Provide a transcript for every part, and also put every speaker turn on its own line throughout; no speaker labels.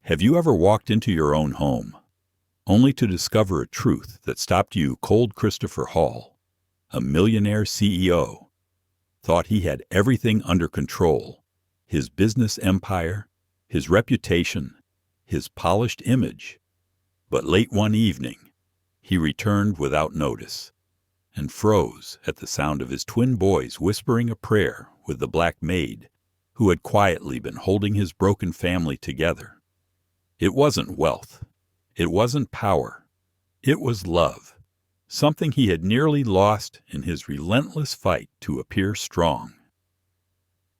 Have you ever walked into your own home, only to discover a truth that stopped you cold? Christopher Hall, a millionaire CEO, thought he had everything under control: his business empire, his reputation, his polished image. But late one evening, he returned without notice and froze at the sound of his twin boys whispering a prayer with the black maid who had quietly been holding his broken family together. It wasn't wealth. It wasn't power. It was love, something he had nearly lost in his relentless fight to appear strong.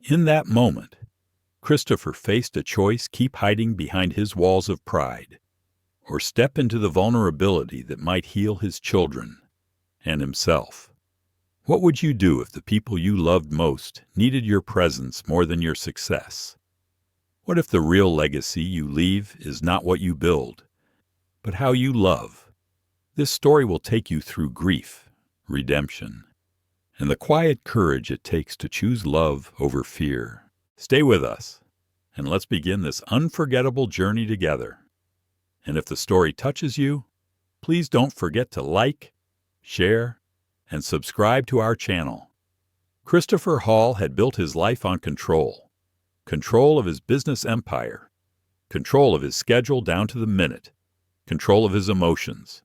In that moment, Christopher faced a choice: keep hiding behind his walls of pride, or step into the vulnerability that might heal his children and himself. What would you do if the people you loved most needed your presence more than your success? What if the real legacy you leave is not what you build, but how you love? This story will take you through grief, redemption, and the quiet courage it takes to choose love over fear. Stay with us, and let's begin this unforgettable journey together. And if the story touches you, please don't forget to like, share, and subscribe to our channel. Christopher Hall had built his life on control of his business empire, control of his schedule down to the minute, control of his emotions.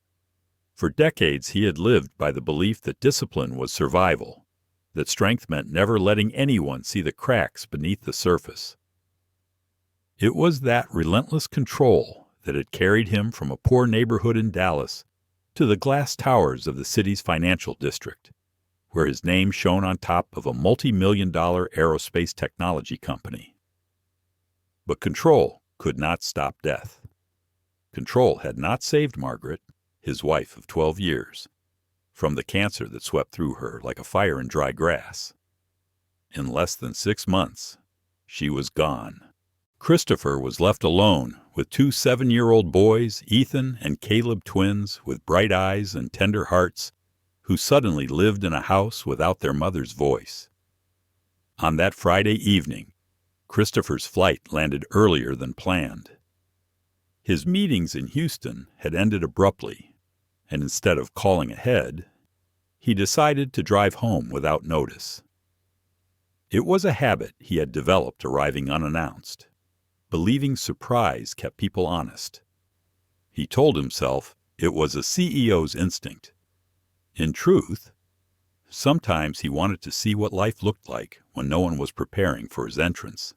For decades, he had lived by the belief that discipline was survival, that strength meant never letting anyone see the cracks beneath the surface. It was that relentless control that had carried him from a poor neighborhood in Dallas to the glass towers of the city's financial district, where his name shone on top of a multi-million-dollar aerospace technology company. But control could not stop death. Control had not saved Margaret, his wife of 12 years, from the cancer that swept through her like a fire in dry grass. In less than 6 months, she was gone. Christopher was left alone with 2 7-year-old boys, Ethan and Caleb, twins with bright eyes and tender hearts, who suddenly lived in a house without their mother's voice. On that Friday evening, Christopher's flight landed earlier than planned. His meetings in Houston had ended abruptly, and instead of calling ahead, he decided to drive home without notice. It was a habit he had developed arriving unannounced, believing surprise kept people honest. He told himself it was a CEO's instinct. In truth, sometimes he wanted to see what life looked like when no one was preparing for his entrance.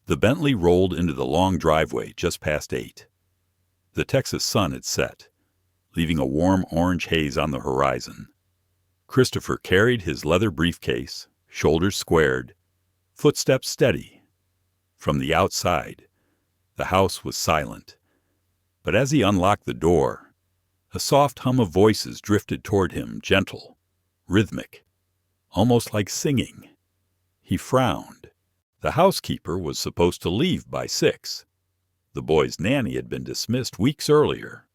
The Bentley rolled into the long driveway just past 8. The Texas sun had set, leaving a warm orange haze on the horizon. Christopher carried his leather briefcase, shoulders squared, footsteps steady. From the outside, the house was silent, but as he unlocked the door, a soft hum of voices drifted toward him, gentle, rhythmic, almost like singing. He frowned. The housekeeper was supposed to leave by 6. The boy's nanny had been dismissed weeks earlier.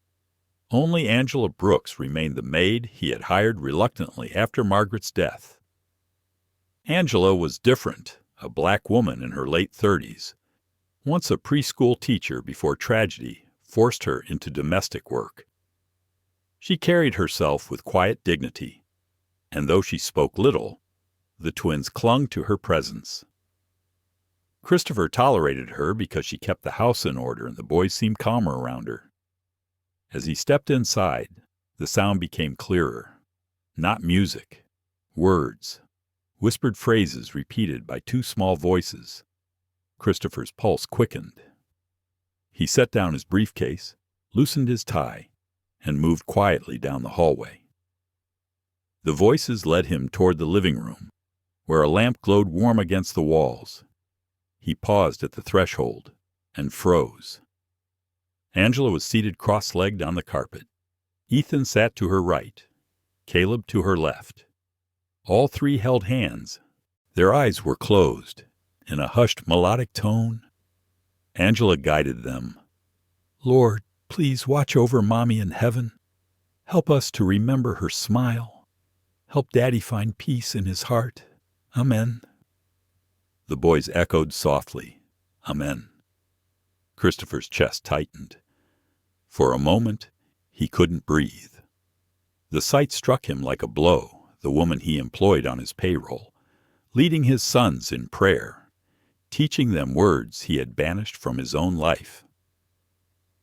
Only Angela Brooks remained the maid he had hired reluctantly after Margaret's death. Angela was different, a black woman in her late 30s, once a preschool teacher before tragedy forced her into domestic work. She carried herself with quiet dignity, and though she spoke little, the twins clung to her presence. Christopher tolerated her because she kept the house in order and the boys seemed calmer around her. As he stepped inside, the sound became clearer. Not music, words, whispered phrases repeated by 2 small voices. Christopher's pulse quickened. He set down his briefcase, loosened his tie, and moved quietly down the hallway. The voices led him toward the living room, where a lamp glowed warm against the walls. He paused at the threshold and froze. Angela was seated cross-legged on the carpet. Ethan sat to her right, Caleb to her left. All 3 held hands. Their eyes were closed. In a hushed, melodic tone, Angela guided them. "Lord, please watch over Mommy in heaven. Help us to remember her smile. Help Daddy find peace in his heart. Amen." The boys echoed softly, "Amen." Christopher's chest tightened. For a moment, he couldn't breathe. The sight struck him like a blow, the woman he employed on his payroll, leading his sons in prayer, teaching them words he had banished from his own life.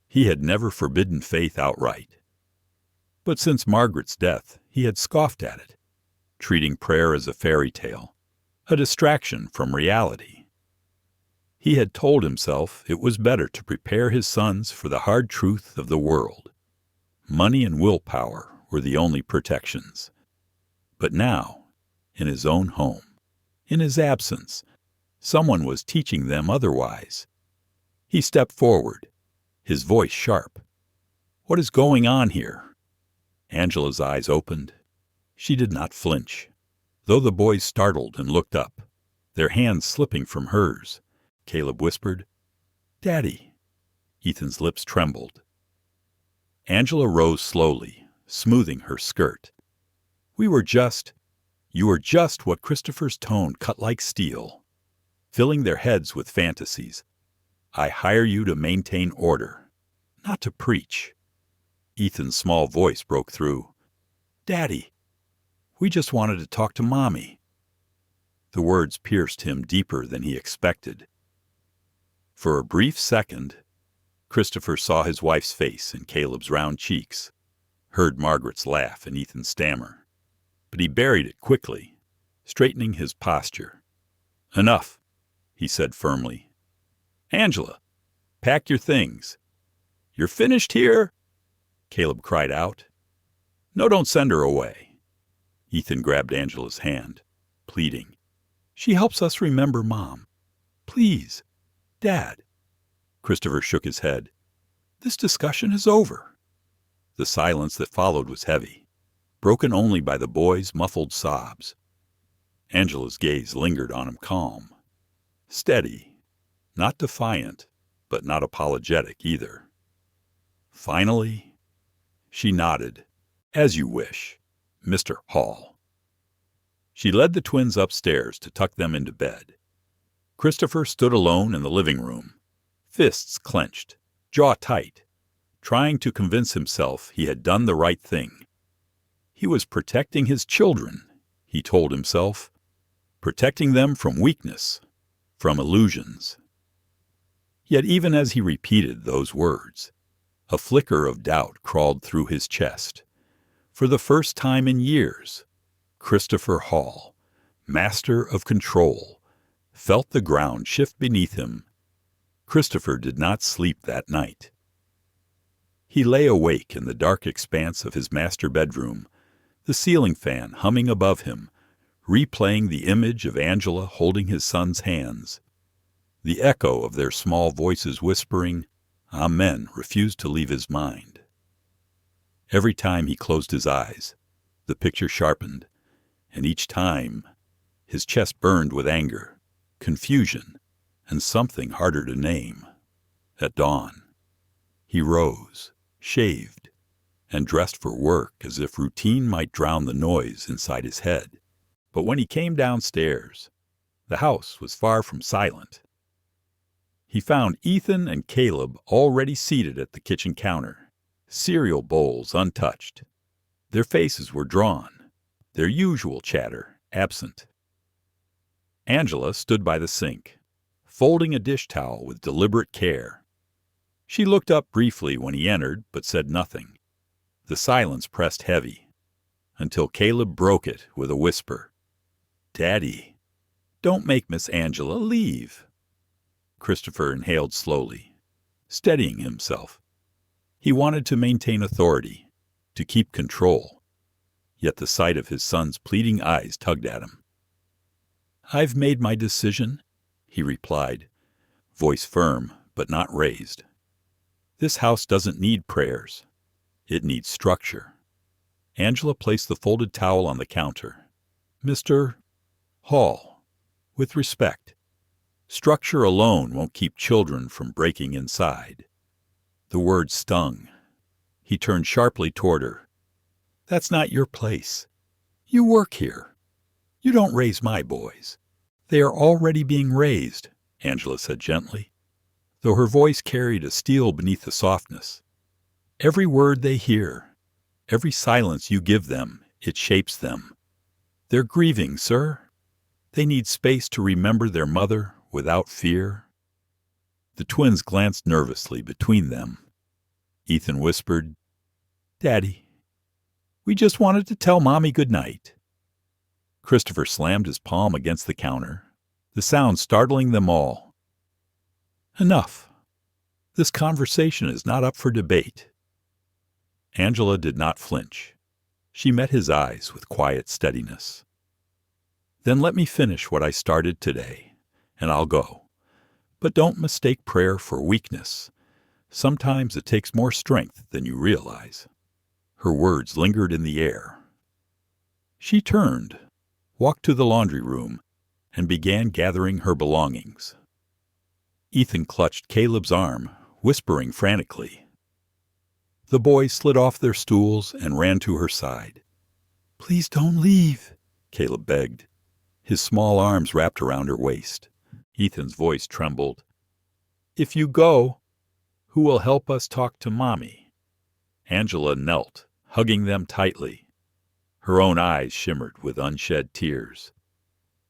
He had never forbidden faith outright. But since Margaret's death, he had scoffed at it, treating prayer as a fairy tale, a distraction from reality. He had told himself it was better to prepare his sons for the hard truth of the world. Money and willpower were the only protections. But now, in his own home, in his absence, someone was teaching them otherwise. He stepped forward, his voice sharp. "What is going on here?" Angela's eyes opened. She did not flinch, though the boys startled and looked up, their hands slipping from hers. Caleb whispered, "Daddy." Ethan's lips trembled. Angela rose slowly, smoothing her skirt. "You were just what Christopher's tone cut like steel, filling their heads with fantasies. I hire you to maintain order, not to preach." Ethan's small voice broke through. "Daddy, we just wanted to talk to Mommy." The words pierced him deeper than he expected. For a brief second, Christopher saw his wife's face and Caleb's round cheeks, heard Margaret's laugh and Ethan's stammer. But he buried it quickly, straightening his posture. "Enough," he said firmly. "Angela, pack your things." "You're finished here?" Caleb cried out. "No, don't send her away." Ethan grabbed Angela's hand, pleading. "She helps us remember Mom. Please, Dad." Christopher shook his head. "This discussion is over." The silence that followed was heavy, broken only by the boys' muffled sobs. Angela's gaze lingered on him, calm, steady, not defiant, but not apologetic either. Finally, she nodded. "As you wish, Mr. Hall." She led the twins upstairs to tuck them into bed. Christopher stood alone in the living room, fists clenched, jaw tight, trying to convince himself he had done the right thing. He was protecting his children, he told himself, protecting them from weakness, from illusions. Yet even as he repeated those words, a flicker of doubt crawled through his chest. For the first time in years, Christopher Hall, master of control, felt the ground shift beneath him. Christopher did not sleep that night. He lay awake in the dark expanse of his master bedroom, the ceiling fan humming above him, replaying the image of Angela holding his son's hands. The echo of their small voices whispering, "Amen," refused to leave his mind. Every time he closed his eyes, the picture sharpened, and each time his chest burned with anger, confusion, and something harder to name. At dawn, he rose, shaved, and dressed for work as if routine might drown the noise inside his head. But when he came downstairs, the house was far from silent. He found Ethan and Caleb already seated at the kitchen counter, cereal bowls untouched. Their faces were drawn, their usual chatter absent. Angela stood by the sink, folding a dish towel with deliberate care. She looked up briefly when he entered, but said nothing. The silence pressed heavy, until Caleb broke it with a whisper. "Daddy, don't make Miss Angela leave." Christopher inhaled slowly, steadying himself. He wanted to maintain authority, to keep control. Yet the sight of his son's pleading eyes tugged at him. "I've made my decision," he replied, voice firm but not raised. "This house doesn't need prayers. It needs structure." Angela placed the folded towel on the counter. "Mr. Hall, with respect, structure alone won't keep children from breaking inside." The word stung. He turned sharply toward her. "That's not your place. You work here. You don't raise my boys. They are already being raised," Angela said gently. though her voice carried a steel beneath the softness. Every word they hear, every silence you give them, it shapes them. They're grieving, sir. They need space to remember their mother without fear. The twins glanced nervously between them. Ethan whispered, "Daddy, we just wanted to tell Mommy good night." Christopher slammed his palm against the counter, the sound startling them all. "Enough. This conversation is not up for debate." Angela did not flinch. She met his eyes with quiet steadiness. "Then let me finish what I started today, and I'll go. But don't mistake prayer for weakness. Sometimes it takes more strength than you realize." Her words lingered in the air. She turned, walked to the laundry room, and began gathering her belongings. Ethan clutched Caleb's arm, whispering frantically. The boys slid off their stools and ran to her side. "Please don't leave," Caleb begged. His small arms wrapped around her waist. Ethan's voice trembled. "If you go, who will help us talk to Mommy?" Angela knelt, hugging them tightly. Her own eyes shimmered with unshed tears.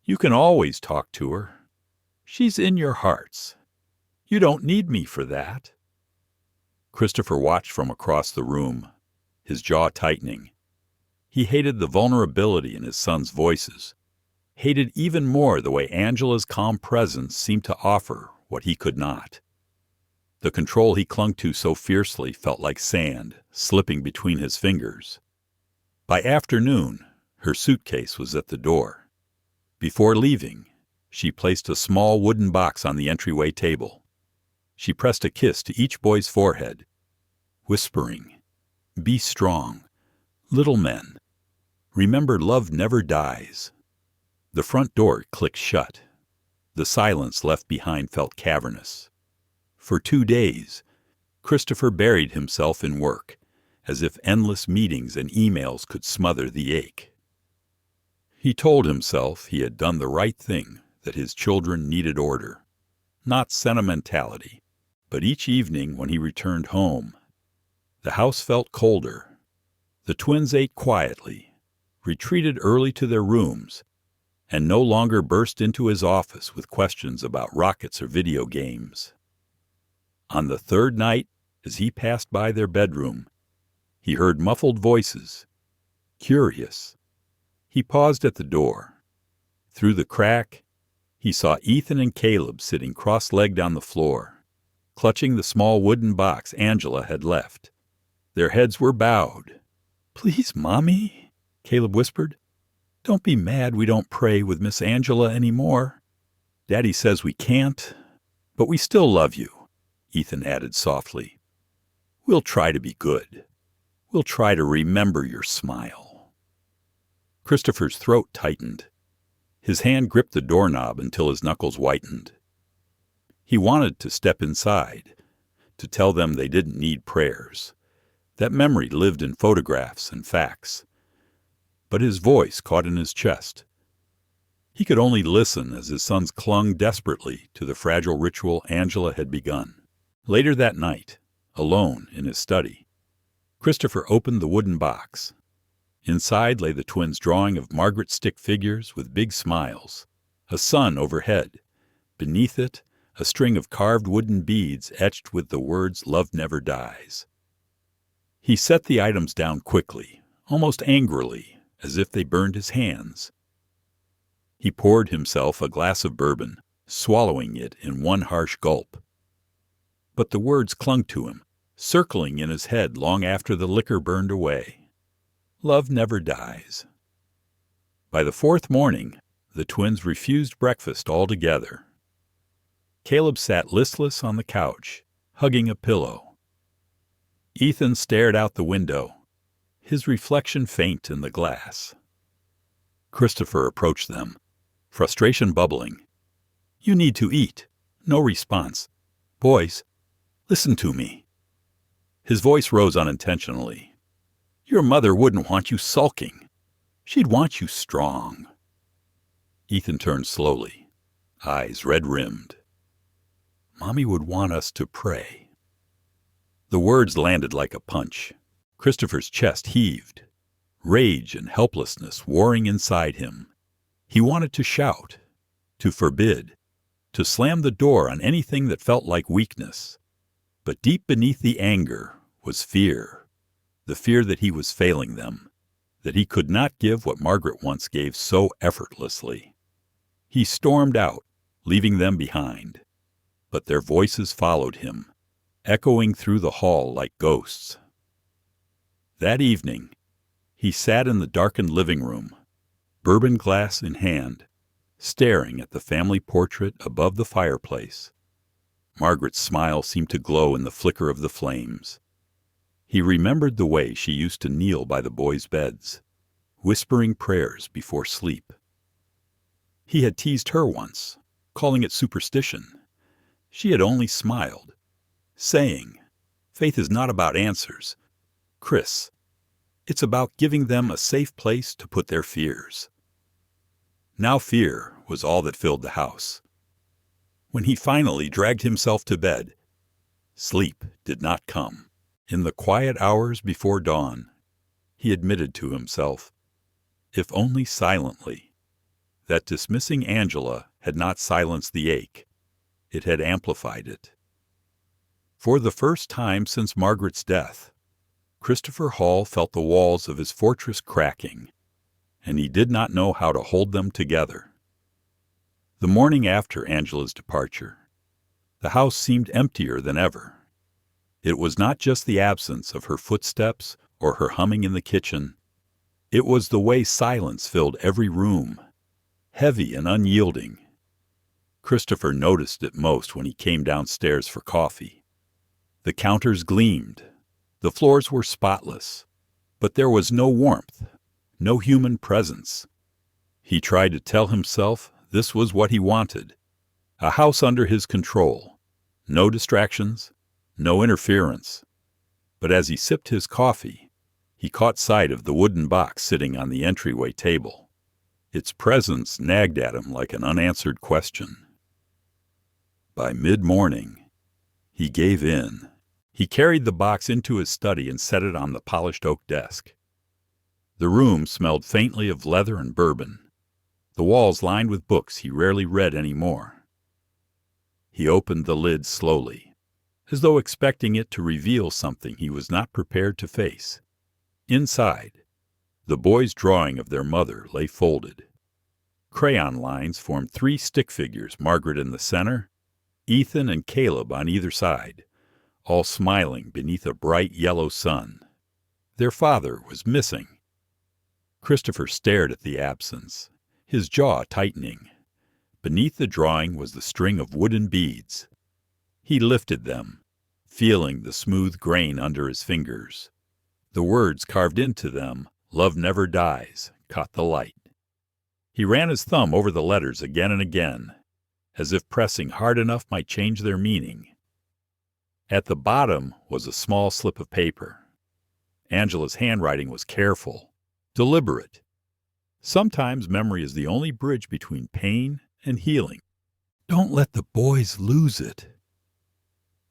"You can always talk to her. She's in your hearts. You don't need me for that." Christopher watched from across the room, his jaw tightening. He hated the vulnerability in his son's voices, hated even more the way Angela's calm presence seemed to offer what he could not. The control he clung to so fiercely felt like sand slipping between his fingers. By afternoon, her suitcase was at the door. Before leaving, she placed a small wooden box on the entryway table. She pressed a kiss to each boy's forehead, whispering, "Be strong, little men. Remember, love never dies." The front door clicked shut. The silence left behind felt cavernous. For 2 days, Christopher buried himself in work, as if endless meetings and emails could smother the ache. He told himself he had done the right thing, that his children needed order, not sentimentality. But each evening when he returned home, the house felt colder. The twins ate quietly, retreated early to their rooms, and no longer burst into his office with questions about rockets or video games. On the third night, as he passed by their bedroom, he heard muffled voices. Curious, he paused at the door. Through the crack, he saw Ethan and Caleb sitting cross-legged on the floor, clutching the small wooden box Angela had left. Their heads were bowed. "Please, Mommy," Caleb whispered. "Don't be mad we don't pray with Miss Angela anymore. Daddy says we can't, but we still love you," Ethan added softly. "We'll try to be good. We'll try to remember your smile." Christopher's throat tightened. His hand gripped the doorknob until his knuckles whitened. He wanted to step inside, to tell them they didn't need prayers. That memory lived in photographs and facts. But his voice caught in his chest. He could only listen as his sons clung desperately to the fragile ritual Angela had begun. Later that night, alone in his study, Christopher opened the wooden box. Inside lay the twins' drawing of Margaret stick figures with big smiles, a sun overhead. Beneath it, a string of carved wooden beads etched with the words "Love never dies." He set the items down quickly, almost angrily, as if they burned his hands. He poured himself a glass of bourbon, swallowing it in one harsh gulp. But the words clung to him, circling in his head long after the liquor burned away. Love never dies. By the fourth morning, the twins refused breakfast altogether. Caleb sat listless on the couch, hugging a pillow. Ethan stared out the window, his reflection faint in the glass. Christopher approached them, frustration bubbling. "You need to eat." No response. "Boys, listen to me." His voice rose unintentionally. "Your mother wouldn't want you sulking. She'd want you strong." Ethan turned slowly, eyes red-rimmed. Mommy would want us to pray." The words landed like a punch. Christopher's chest heaved, rage and helplessness warring inside him. He wanted to shout, to forbid, to slam the door on anything that felt like weakness. But deep beneath the anger was fear, the fear that he was failing them, that he could not give what Margaret once gave so effortlessly. He stormed out, leaving them behind. But their voices followed him, echoing through the hall like ghosts. That evening, he sat in the darkened living room, bourbon glass in hand, staring at the family portrait above the fireplace. Margaret's smile seemed to glow in the flicker of the flames. He remembered the way she used to kneel by the boys' beds, whispering prayers before sleep. He had teased her once, calling it superstition. She had only smiled, saying, "Faith is not about answers, Chris. It's about giving them a safe place to put their fears." Now fear was all that filled the house. When he finally dragged himself to bed, sleep did not come. In the quiet hours before dawn, he admitted to himself, if only silently, that dismissing Angela had not silenced the ache. It had amplified it. For the first time since Margaret's death, Christopher Hall felt the walls of his fortress cracking, and he did not know how to hold them together. The morning after Angela's departure, the house seemed emptier than ever. It was not just the absence of her footsteps or her humming in the kitchen. It was the way silence filled every room, heavy and unyielding. Christopher noticed it most when he came downstairs for coffee. The counters gleamed, the floors were spotless, but there was no warmth, no human presence. He tried to tell himself this was what he wanted, a house under his control, no distractions, no interference. But as he sipped his coffee, he caught sight of the wooden box sitting on the entryway table. Its presence nagged at him like an unanswered question. By mid-morning, he gave in. He carried the box into his study and set it on the polished oak desk. The room smelled faintly of leather and bourbon, the walls lined with books he rarely read anymore. He opened the lid slowly, as though expecting it to reveal something he was not prepared to face. Inside, the boys' drawing of their mother lay folded. Crayon lines formed 3 stick figures, Margaret in the center, Ethan and Caleb on either side, all smiling beneath a bright yellow sun. Their father was missing. Christopher stared at the absence, his jaw tightening. Beneath the drawing was the string of wooden beads. He lifted them, feeling the smooth grain under his fingers. The words carved into them, "Love never dies," caught the light. He ran his thumb over the letters again and again, as if pressing hard enough might change their meaning. At the bottom was a small slip of paper. Angela's handwriting was careful, deliberate. Sometimes memory is the only bridge between pain and healing. "Don't let the boys lose it."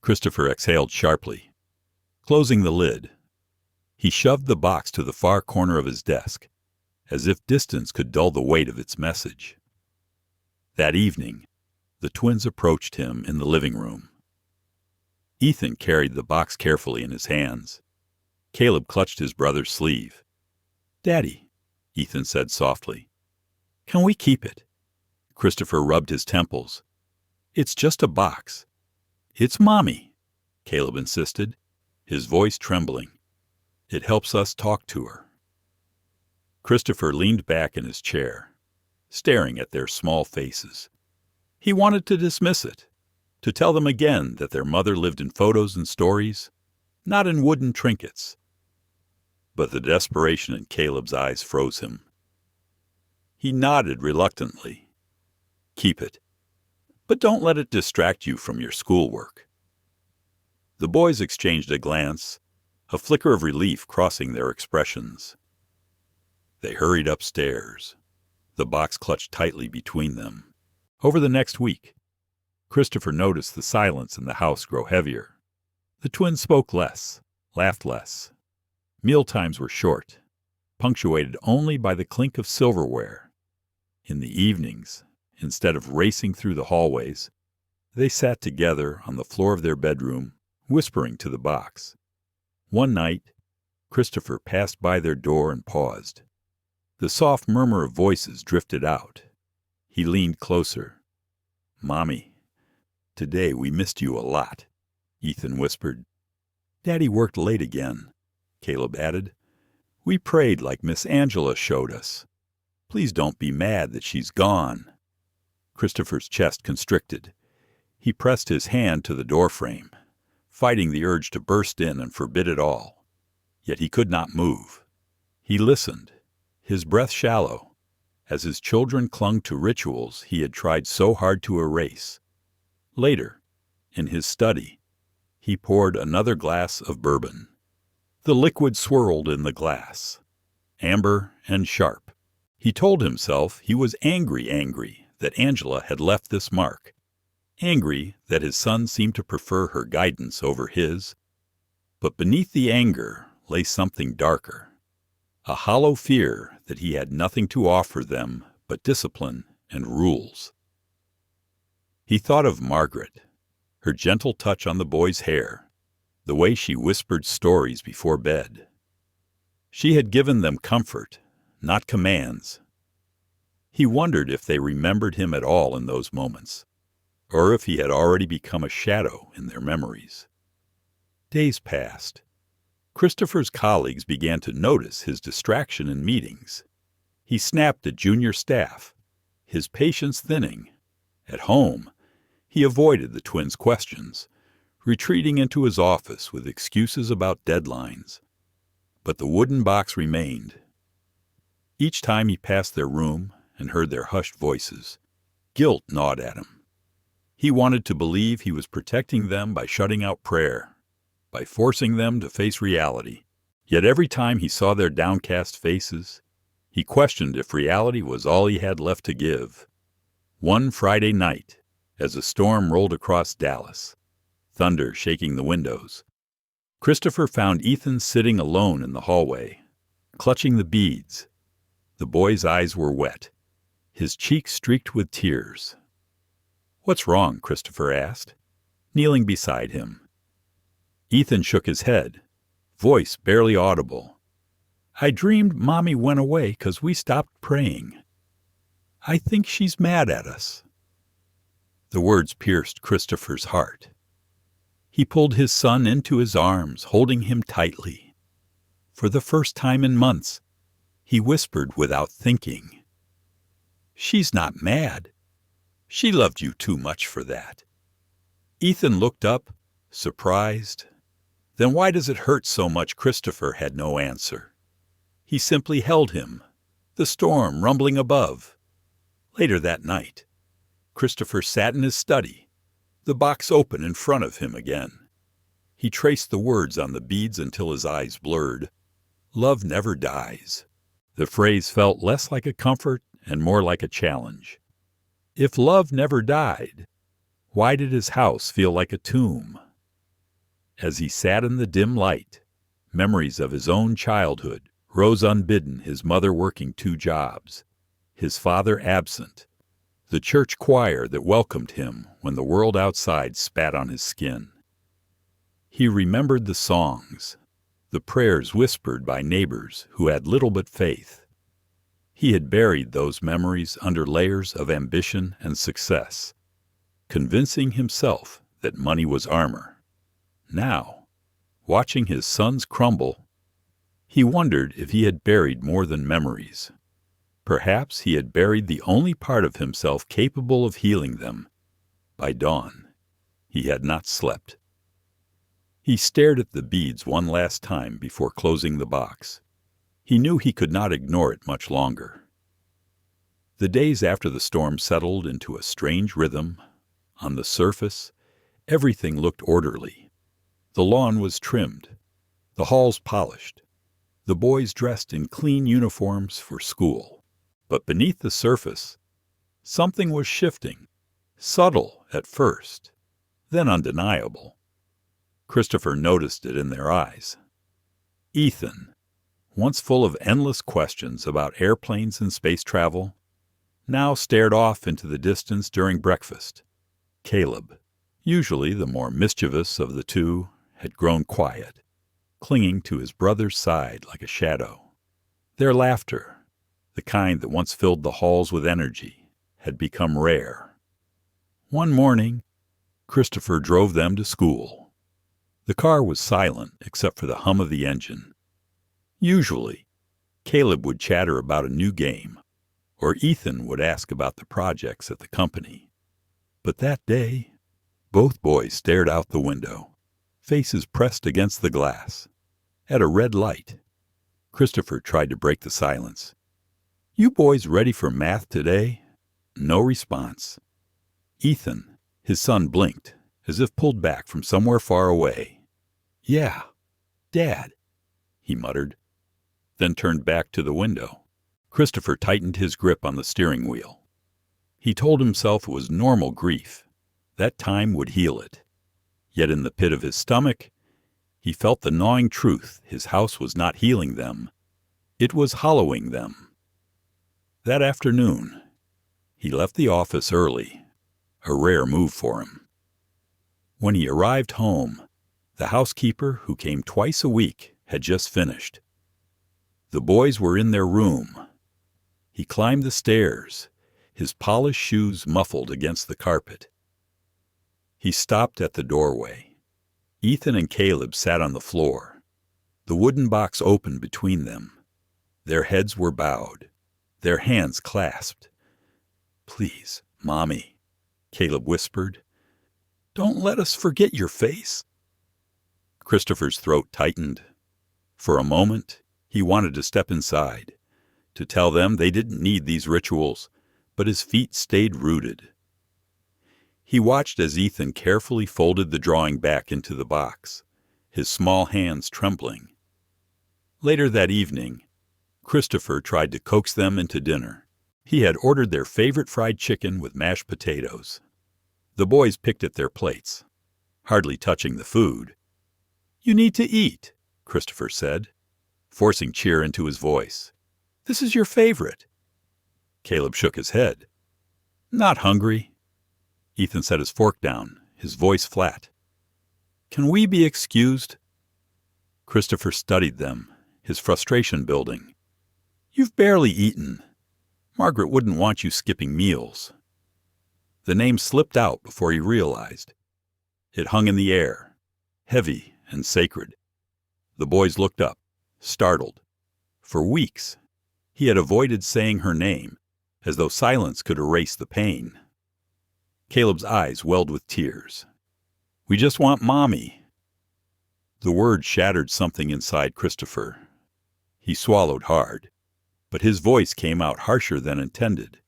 Christopher exhaled sharply. Closing the lid, he shoved the box to the far corner of his desk, as if distance could dull the weight of its message. That evening, the twins approached him in the living room. Ethan carried the box carefully in his hands. Caleb clutched his brother's sleeve. "Daddy," Ethan said softly, "can we keep it?" Christopher rubbed his temples. "It's just a box." "It's Mommy," Caleb insisted, his voice trembling. "It helps us talk to her." Christopher leaned back in his chair, staring at their small faces. He wanted to dismiss it, to tell them again that their mother lived in photos and stories, not in wooden trinkets. But the desperation in Caleb's eyes froze him. He nodded reluctantly. "Keep it, but don't let it distract you from your schoolwork." The boys exchanged a glance, a flicker of relief crossing their expressions. They hurried upstairs, the box clutched tightly between them. Over the next week, Christopher noticed the silence in the house grow heavier. The twins spoke less, laughed less. Mealtimes were short, punctuated only by the clink of silverware. In the evenings, instead of racing through the hallways, they sat together on the floor of their bedroom, whispering to the box. One night, Christopher passed by their door and paused. The soft murmur of voices drifted out. He leaned closer. "Mommy, today we missed you a lot," Ethan whispered. "Daddy worked late again," Caleb added. "We prayed like Miss Angela showed us. Please don't be mad that she's gone." Christopher's chest constricted. He pressed his hand to the doorframe, fighting the urge to burst in and forbid it all. Yet he could not move. He listened, his breath shallow, as his children clung to rituals he had tried so hard to erase. Later, in his study, he poured another glass of bourbon. The liquid swirled in the glass, amber and sharp. He told himself he was angry that Angela had left this mark, angry that his son seemed to prefer her guidance over his. But beneath the anger lay something darker, a hollow fear that he had nothing to offer them but discipline and rules. He thought of Margaret, her gentle touch on the boy's hair, the way she whispered stories before bed. She had given them comfort, not commands. He wondered if they remembered him at all in those moments, or if he had already become a shadow in their memories. Days passed. Christopher's colleagues began to notice his distraction in meetings. He snapped at junior staff, his patience thinning. At home, he avoided the twins' questions, retreating into his office with excuses about deadlines. But the wooden box remained. Each time he passed their room and heard their hushed voices, guilt gnawed at him. He wanted to believe he was protecting them by shutting out prayer, by forcing them to face reality. Yet every time he saw their downcast faces, he questioned if reality was all he had left to give. One Friday night, as a storm rolled across Dallas, thunder shaking the windows, Christopher found Ethan sitting alone in the hallway, clutching the beads. The boy's eyes were wet, his cheeks streaked with tears. "What's wrong?" Christopher asked, kneeling beside him. Ethan shook his head, voice barely audible. "I dreamed Mommy went away 'cause we stopped praying. I think she's mad at us." The words pierced Christopher's heart. He pulled his son into his arms, holding him tightly. For the first time in months, he whispered without thinking, "She's not mad. She loved you too much for that." Ethan looked up, surprised. "Then why does it hurt so much?" Christopher had no answer. He simply held him, the storm rumbling above. Later that night, Christopher sat in his study, the box open in front of him again. He traced the words on the beads until his eyes blurred. "Love never dies." The phrase felt less like a comfort and more like a challenge. If love never died, why did his house feel like a tomb? As he sat in the dim light, memories of his own childhood rose unbidden, his mother working 2 jobs, his father absent, the church choir that welcomed him when the world outside spat on his skin. He remembered the songs, the prayers whispered by neighbors who had little but faith. He had buried those memories under layers of ambition and success, convincing himself that money was armor. Now, watching his sons crumble, he wondered if he had buried more than memories. Perhaps he had buried the only part of himself capable of healing them. By dawn, he had not slept. He stared at the beads one last time before closing the box. He knew he could not ignore it much longer. The days after the storm settled into a strange rhythm. On the surface, everything looked orderly. The lawn was trimmed, the halls polished, the boys dressed in clean uniforms for school. But beneath the surface, something was shifting, Subtle at first, then undeniable. Christopher noticed it in their eyes. Ethan, once full of endless questions about airplanes and space travel, now stared off into the distance during breakfast. Caleb, usually the more mischievous of the two, had grown quiet, clinging to his brother's side like a shadow. Their laughter, the kind that once filled the halls with energy, had become rare. One morning, Christopher drove them to school. The car was silent except for the hum of the engine. Usually, Caleb would chatter about a new game, or Ethan would ask about the projects at the company. But that day, both boys stared out the window, faces pressed against the glass. At a red light, Christopher tried to break the silence. "You boys ready for math today?" No response. Ethan, his son, blinked, as if pulled back from somewhere far away. "Yeah, Dad," he muttered, then turned back to the window. Christopher tightened his grip on the steering wheel. He told himself it was normal grief. That time would heal it. Yet in the pit of his stomach, he felt the gnawing truth his house was not healing them. It was hollowing them. That afternoon, he left the office early, a rare move for him. When he arrived home, the housekeeper, who came twice a week, had just finished. The boys were in their room. He climbed the stairs, his polished shoes muffled against the carpet. He stopped at the doorway. Ethan and Caleb sat on the floor, the wooden box open between them. Their heads were bowed, their hands clasped. "Please, Mommy," Caleb whispered. "Don't let us forget your face." Christopher's throat tightened. For a moment, he wanted to step inside, to tell them they didn't need these rituals, but his feet stayed rooted. He watched as Ethan carefully folded the drawing back into the box, his small hands trembling. Later that evening, Christopher tried to coax them into dinner. He had ordered their favorite fried chicken with mashed potatoes. The boys picked at their plates, hardly touching the food. "You need to eat," Christopher said, forcing cheer into his voice. "This is your favorite." Caleb shook his head. "Not hungry." Ethan set his fork down, his voice flat. "Can we be excused?" Christopher studied them, his frustration building. "You've barely eaten. Margaret wouldn't want you skipping meals." The name slipped out before he realized. It hung in the air, heavy and sacred. The boys looked up, startled. For weeks, he had avoided saying her name, as though silence could erase the pain. Caleb's eyes welled with tears. "We just want Mommy." The word shattered something inside Christopher. He swallowed hard, but his voice came out harsher than intended.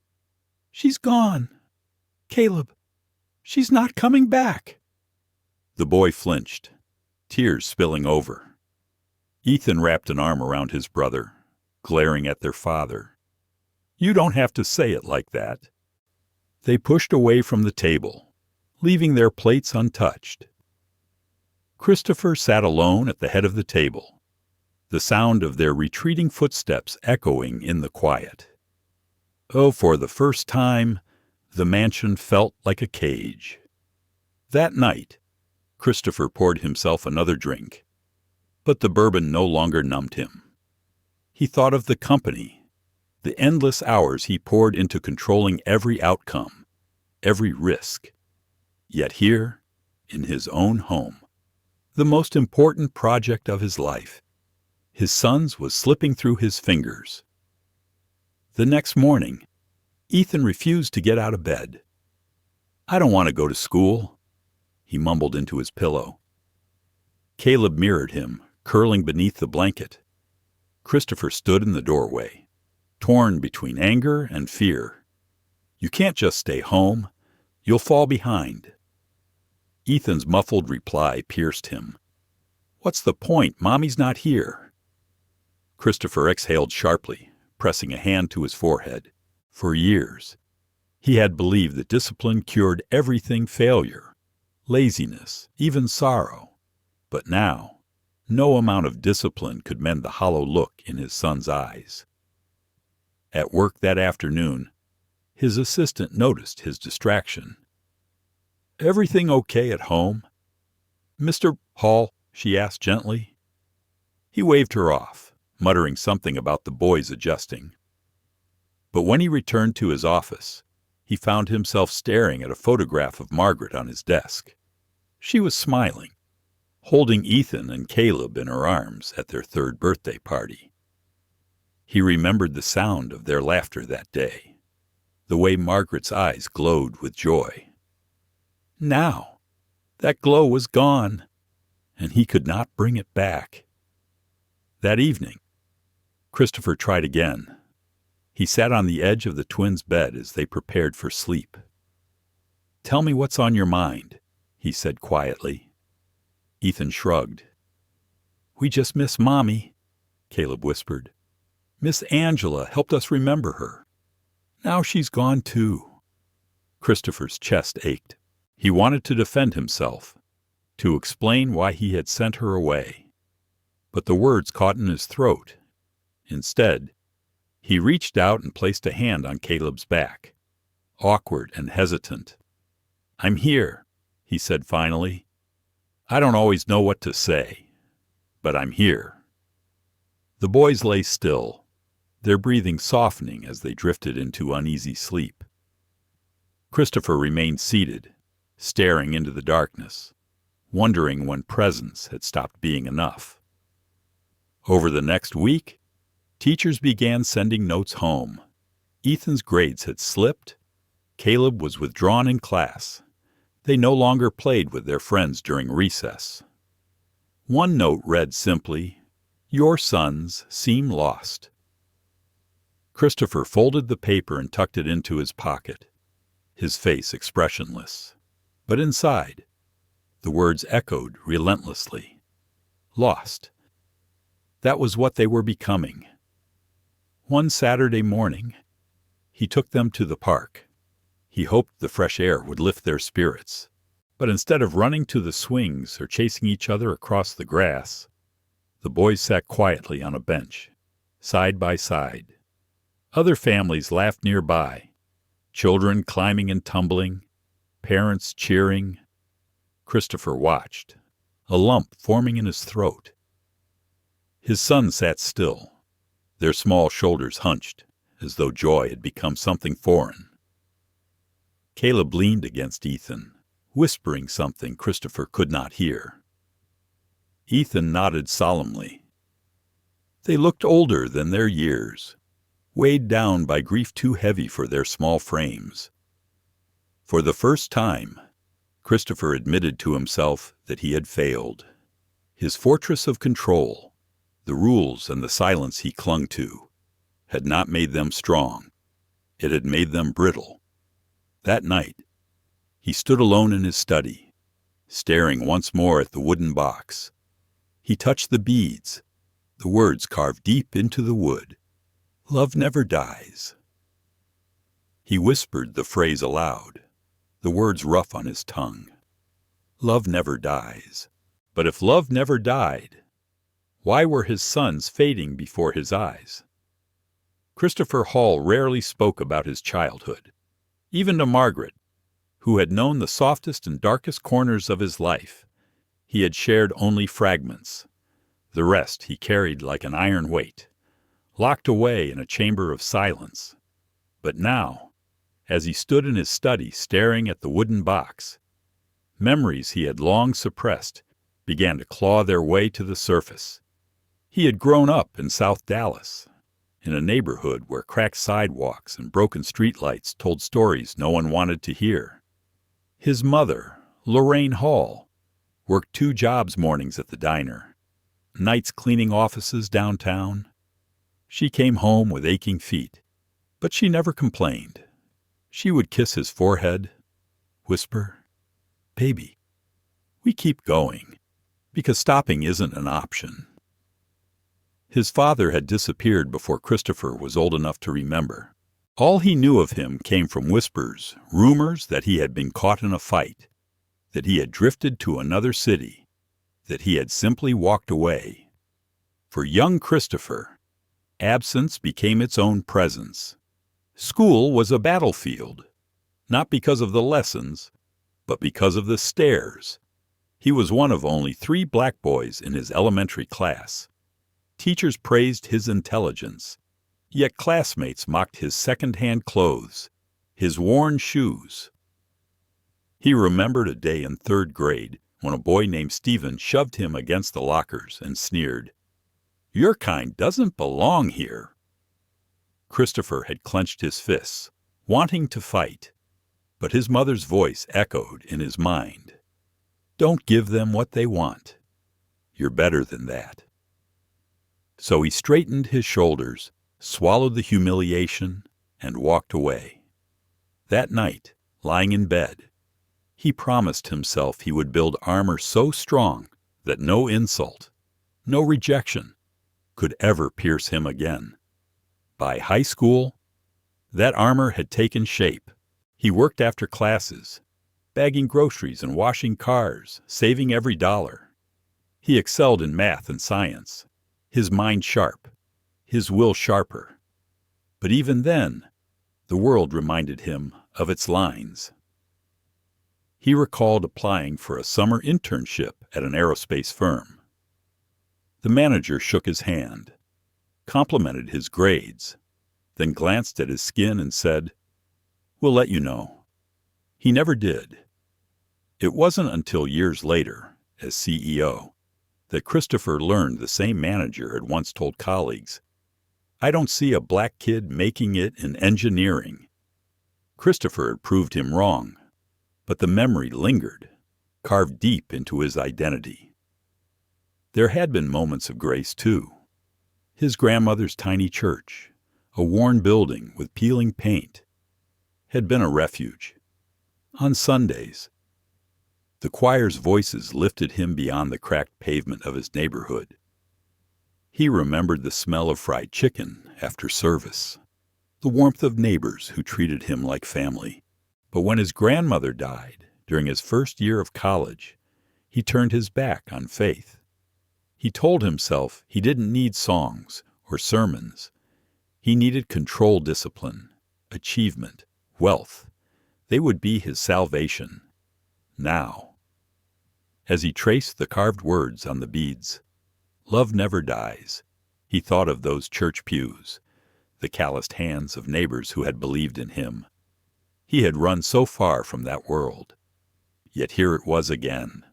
"She's gone. Caleb, she's not coming back." The boy flinched, tears spilling over. Ethan wrapped an arm around his brother, glaring at their father. "You don't have to say it like that." They pushed away from the table, leaving their plates untouched. Christopher sat alone at the head of the table, the sound of their retreating footsteps echoing in the quiet. Oh, for the first time, the mansion felt like a cage. That night, Christopher poured himself another drink, but the bourbon no longer numbed him. He thought of the company, the endless hours he poured into controlling every outcome, every risk. Yet here, in his own home, the most important project of his life, his son's was slipping through his fingers. The next morning, Ethan refused to get out of bed. "I don't want to go to school," he mumbled into his pillow. Caleb mirrored him, curling beneath the blanket. Christopher stood in the doorway, torn between anger and fear. "You can't just stay home. You'll fall behind." Ethan's muffled reply pierced him. "What's the point? Mommy's not here." Christopher exhaled sharply, pressing a hand to his forehead. For years, He had believed that discipline cured everything: failure, laziness, even sorrow. But now, no amount of discipline could mend the hollow look in his son's eyes. At work that afternoon, his assistant noticed his distraction. "Everything okay at home, Mr. Hall?" she asked gently. He waved her off, muttering something about the boys adjusting. But when he returned to his office, he found himself staring at a photograph of Margaret on his desk. She was smiling, holding Ethan and Caleb in her arms at their third birthday party. He remembered the sound of their laughter that day, the way Margaret's eyes glowed with joy. Now, that glow was gone, and he could not bring it back. That evening, Christopher tried again. He sat on the edge of the twins' bed as they prepared for sleep. "Tell me what's on your mind," he said quietly. Ethan shrugged. "We just miss Mommy," Caleb whispered. "Miss Angela helped us remember her. Now she's gone too." Christopher's chest ached. He wanted to defend himself, to explain why he had sent her away. But the words caught in his throat. Instead, he reached out and placed a hand on Caleb's back, awkward and hesitant. "I'm here," he said finally. "I don't always know what to say, but I'm here." The boys lay still, their breathing softening as they drifted into uneasy sleep. Christopher remained seated, staring into the darkness, wondering when presence had stopped being enough. Over the next week, teachers began sending notes home. Ethan's grades had slipped. Caleb was withdrawn in class. They no longer played with their friends during recess. One note read simply, "Your sons seem lost." Christopher folded the paper and tucked it into his pocket, his face expressionless. But inside, the words echoed relentlessly. Lost. That was what they were becoming. One Saturday morning, he took them to the park. He hoped the fresh air would lift their spirits. But instead of running to the swings or chasing each other across the grass, the boys sat quietly on a bench, side by side. Other families laughed nearby, children climbing and tumbling, parents cheering. Christopher watched, a lump forming in his throat. His sons sat still, their small shoulders hunched, as though joy had become something foreign. Caleb leaned against Ethan, whispering something Christopher could not hear. Ethan nodded solemnly. They looked older than their years, weighed down by grief too heavy for their small frames. For the first time, Christopher admitted to himself that he had failed. His fortress of control, the rules and the silence he clung to, had not made them strong. It had made them brittle. That night, he stood alone in his study, staring once more at the wooden box. He touched the beads, the words carved deep into the wood. "Love never dies." He whispered the phrase aloud, the words rough on his tongue. Love never dies. But if love never died, why were his sons fading before his eyes? Christopher Hall rarely spoke about his childhood, even to Margaret, who had known the softest and darkest corners of his life. He had shared only fragments. The rest he carried like an iron weight, locked away in a chamber of silence. But now, as he stood in his study staring at the wooden box, memories he had long suppressed began to claw their way to the surface. He had grown up in South Dallas, in a neighborhood where cracked sidewalks and broken streetlights told stories no one wanted to hear. His mother, Lorraine Hall, worked 2 jobs mornings at the diner, nights cleaning offices downtown. She came home with aching feet, but she never complained. She would kiss his forehead, whisper, "Baby, we keep going, because stopping isn't an option." His father had disappeared before Christopher was old enough to remember. All he knew of him came from whispers, rumors that he had been caught in a fight, that he had drifted to another city, that he had simply walked away. For young Christopher, absence became its own presence. School was a battlefield, not because of the lessons, but because of the stares. He was one of only 3 black boys in his elementary class. Teachers praised his intelligence, yet classmates mocked his second-hand clothes, his worn shoes. He remembered a day in 3rd grade when a boy named Stephen shoved him against the lockers and sneered, "Your kind doesn't belong here." Christopher had clenched his fists, wanting to fight, but his mother's voice echoed in his mind. "Don't give them what they want. You're better than that." So he straightened his shoulders, swallowed the humiliation, and walked away. That night, lying in bed, he promised himself he would build armor so strong that no insult, no rejection, could ever pierce him again. By high school, that armor had taken shape. He worked after classes, bagging groceries and washing cars, saving every dollar. He excelled in math and science, his mind sharp, his will sharper. But even then, the world reminded him of its lines. He recalled applying for a summer internship at an aerospace firm. The manager shook his hand, complimented his grades, then glanced at his skin and said, "We'll let you know." He never did. It wasn't until years later, as CEO, that Christopher learned the same manager had once told colleagues, "I don't see a black kid making it in engineering." Christopher had proved him wrong, but the memory lingered, carved deep into his identity. There had been moments of grace, too. His grandmother's tiny church, a worn building with peeling paint, had been a refuge. On Sundays, the choir's voices lifted him beyond the cracked pavement of his neighborhood. He remembered the smell of fried chicken after service, the warmth of neighbors who treated him like family. But when his grandmother died during his first year of college, he turned his back on faith. He told himself he didn't need songs or sermons. He needed control, discipline, achievement, wealth. They would be his salvation. Now, as he traced the carved words on the beads, "Love never dies," he thought of those church pews, the calloused hands of neighbors who had believed in him. He had run so far from that world, yet here it was again,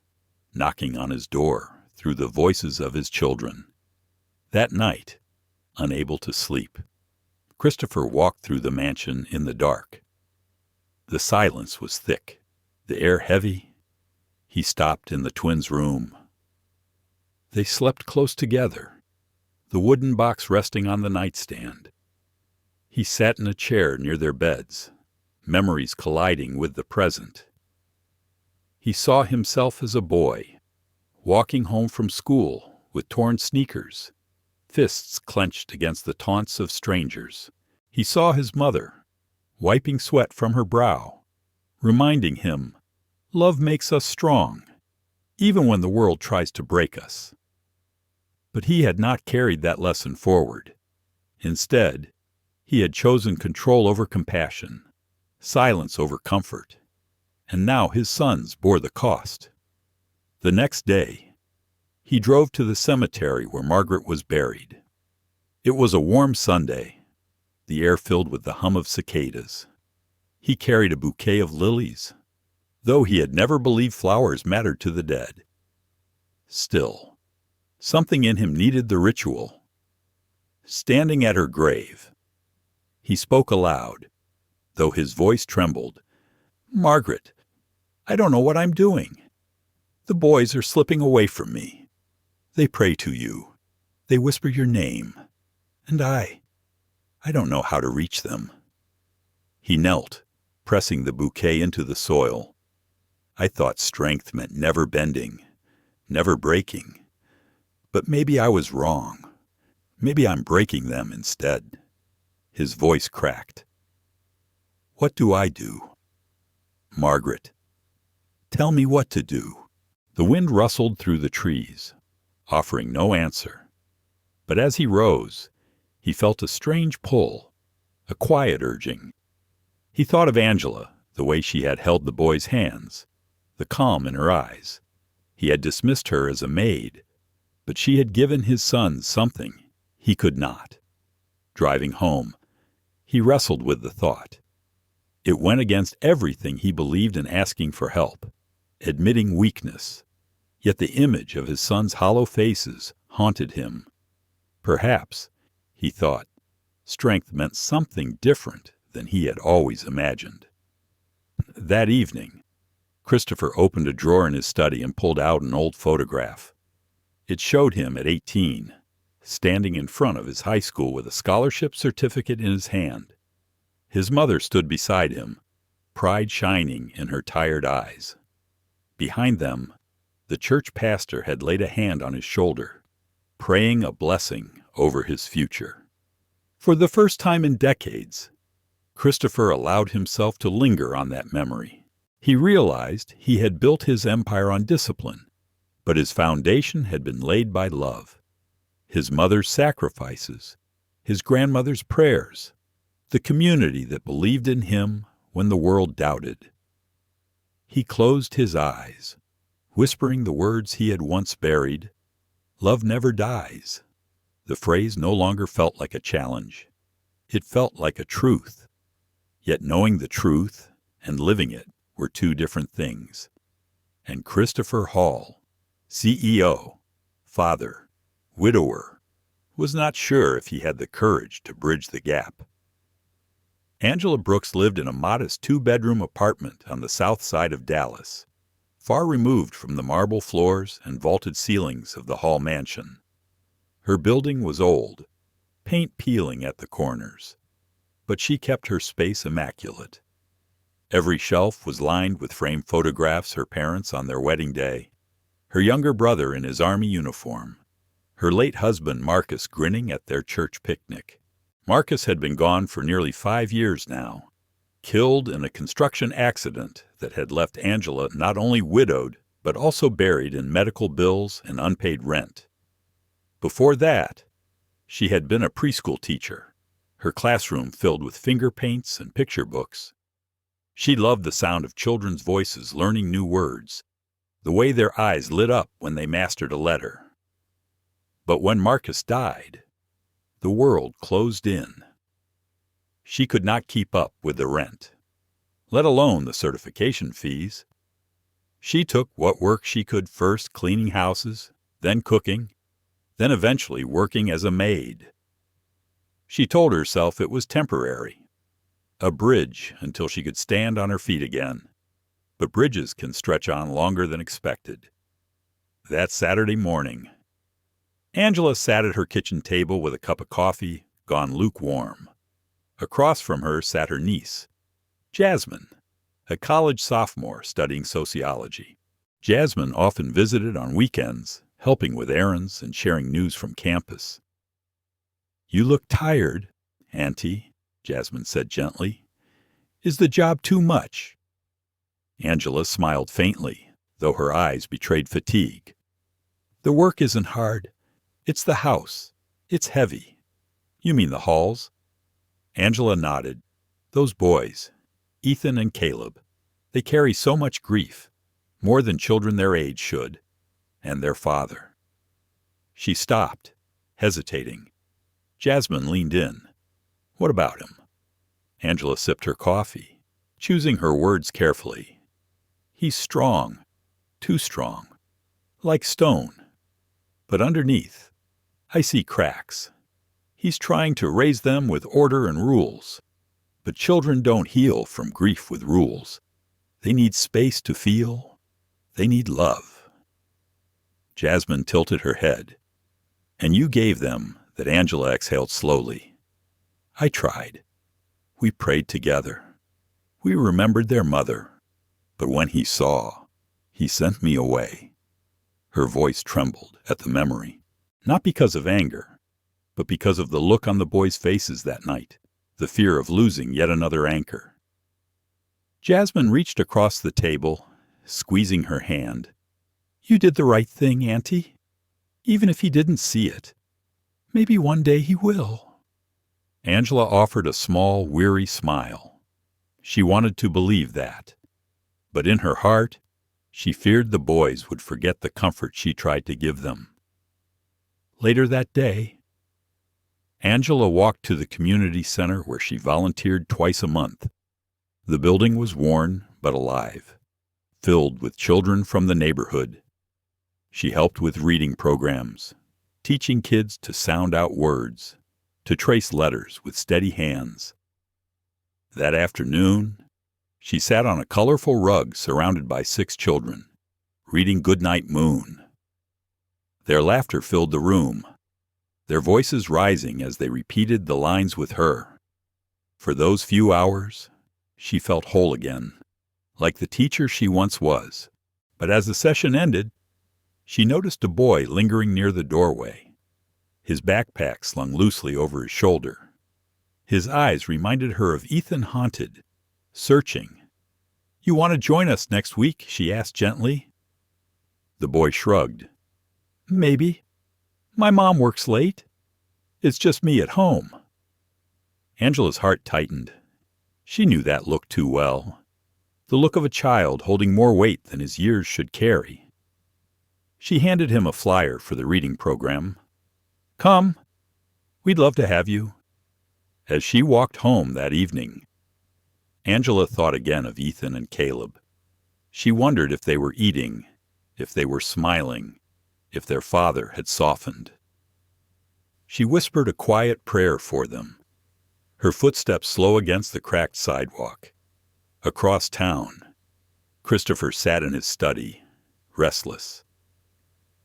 knocking on his door through the voices of his children. That night, unable to sleep, Christopher walked through the mansion in the dark. The silence was thick, the air heavy. He stopped in the twins' room. They slept close together, the wooden box resting on the nightstand. He sat in a chair near their beds, memories colliding with the present. He saw himself as a boy, walking home from school with torn sneakers, fists clenched against the taunts of strangers. He saw his mother, wiping sweat from her brow, reminding him, "Love makes us strong, even when the world tries to break us." But he had not carried that lesson forward. Instead, he had chosen control over compassion, silence over comfort, and now his sons bore the cost. The next day, he drove to the cemetery where Margaret was buried. It was a warm Sunday, the air filled with the hum of cicadas. He carried a bouquet of lilies, though he had never believed flowers mattered to the dead. Still, something in him needed the ritual. Standing at her grave, he spoke aloud, though his voice trembled. "Margaret, I don't know what I'm doing. The boys are slipping away from me. They pray to you. They whisper your name. And I don't know how to reach them." He knelt, pressing the bouquet into the soil. "I thought strength meant never bending, never breaking. But maybe I was wrong. Maybe I'm breaking them instead." His voice cracked. What do I do? Margaret, tell me what to do. The wind rustled through the trees, offering no answer. But as he rose, he felt a strange pull, a quiet urging. He thought of Angela, the way she had held the boy's hands, the calm in her eyes. He had dismissed her as a maid, but she had given his son something he could not. Driving home, he wrestled with the thought. It went against everything he believed in asking for help, admitting weakness. Yet the image of his son's hollow faces haunted him. Perhaps, he thought, strength meant something different than he had always imagined. That evening, Christopher opened a drawer in his study and pulled out an old photograph. It showed him at 18, standing in front of his high school with a scholarship certificate in his hand. His mother stood beside him, pride shining in her tired eyes. Behind them, the church pastor had laid a hand on his shoulder, praying a blessing over his future. For the first time in decades, Christopher allowed himself to linger on that memory. He realized he had built his empire on discipline, but his foundation had been laid by love. His mother's sacrifices, his grandmother's prayers, the community that believed in him when the world doubted. He closed his eyes, whispering the words he had once buried. Love never dies. The phrase no longer felt like a challenge. It felt like a truth. Yet knowing the truth and living it were two different things. And Christopher Hall, CEO, father, widower, was not sure if he had the courage to bridge the gap. Angela Brooks lived in a modest two-bedroom apartment on the south side of Dallas, far removed from the marble floors and vaulted ceilings of the Hall mansion. Her building was old, paint peeling at the corners, but she kept her space immaculate. Every shelf was lined with framed photographs her parents on their wedding day, her younger brother in his Army uniform, her late husband Marcus grinning at their church picnic. Marcus had been gone for nearly 5 years now, killed in a construction accident that had left Angela not only widowed, but also buried in medical bills and unpaid rent. Before that, she had been a preschool teacher, her classroom filled with finger paints and picture books. She loved the sound of children's voices learning new words, the way their eyes lit up when they mastered a letter. But when Marcus died, the world closed in. She could not keep up with the rent, let alone the certification fees. She took what work she could, first cleaning houses, then cooking, then eventually working as a maid. She told herself it was temporary, a bridge until she could stand on her feet again. But bridges can stretch on longer than expected. That Saturday morning, Angela sat at her kitchen table with a cup of coffee, gone lukewarm. Across from her sat her niece, Jasmine, a college sophomore studying sociology. Jasmine often visited on weekends, helping with errands and sharing news from campus. "You look tired, Auntie," Jasmine said gently. "Is the job too much?" Angela smiled faintly, though her eyes betrayed fatigue. "The work isn't hard. It's the house. It's heavy." "You mean the Halls?" Angela nodded. "Those boys, Ethan and Caleb, they carry so much grief, more than children their age should, and their father." She stopped, hesitating. Jasmine leaned in. "What about him?" Angela sipped her coffee, choosing her words carefully. "He's strong, too strong, like stone. But underneath, I see cracks. He's trying to raise them with order and rules. But children don't heal from grief with rules. They need space to feel. They need love." Jasmine tilted her head. "And you gave them," that Angela exhaled slowly. "I tried. We prayed together. We remembered their mother. But when he saw, he sent me away." Her voice trembled at the memory, not because of anger, but because of the look on the boys' faces that night, the fear of losing yet another anchor. Jasmine reached across the table, squeezing her hand. "You did the right thing, Auntie. Even if he didn't see it. Maybe one day he will." Angela offered a small, weary smile. She wanted to believe that. But in her heart, she feared the boys would forget the comfort she tried to give them. Later that day, Angela walked to the community center where she volunteered twice a month. The building was worn but alive, filled with children from the neighborhood. She helped with reading programs, teaching kids to sound out words, to trace letters with steady hands. That afternoon, she sat on a colorful rug surrounded by 6 children, reading Goodnight Moon. Their laughter filled the room, their voices rising as they repeated the lines with her. For those few hours, she felt whole again, like the teacher she once was. But as the session ended, she noticed a boy lingering near the doorway, his backpack slung loosely over his shoulder. His eyes reminded her of Ethan, haunted, searching. "You want to join us next week?" she asked gently. The boy shrugged. "Maybe. My mom works late. It's just me at home." Angela's heart tightened. She knew that look too well. The look of a child holding more weight than his years should carry. She handed him a flyer for the reading program. "Come. We'd love to have you." As she walked home that evening, Angela thought again of Ethan and Caleb. She wondered if they were eating, if they were smiling, if their father had softened. She whispered a quiet prayer for them, her footsteps slow against the cracked sidewalk. Across town, Christopher sat in his study, restless.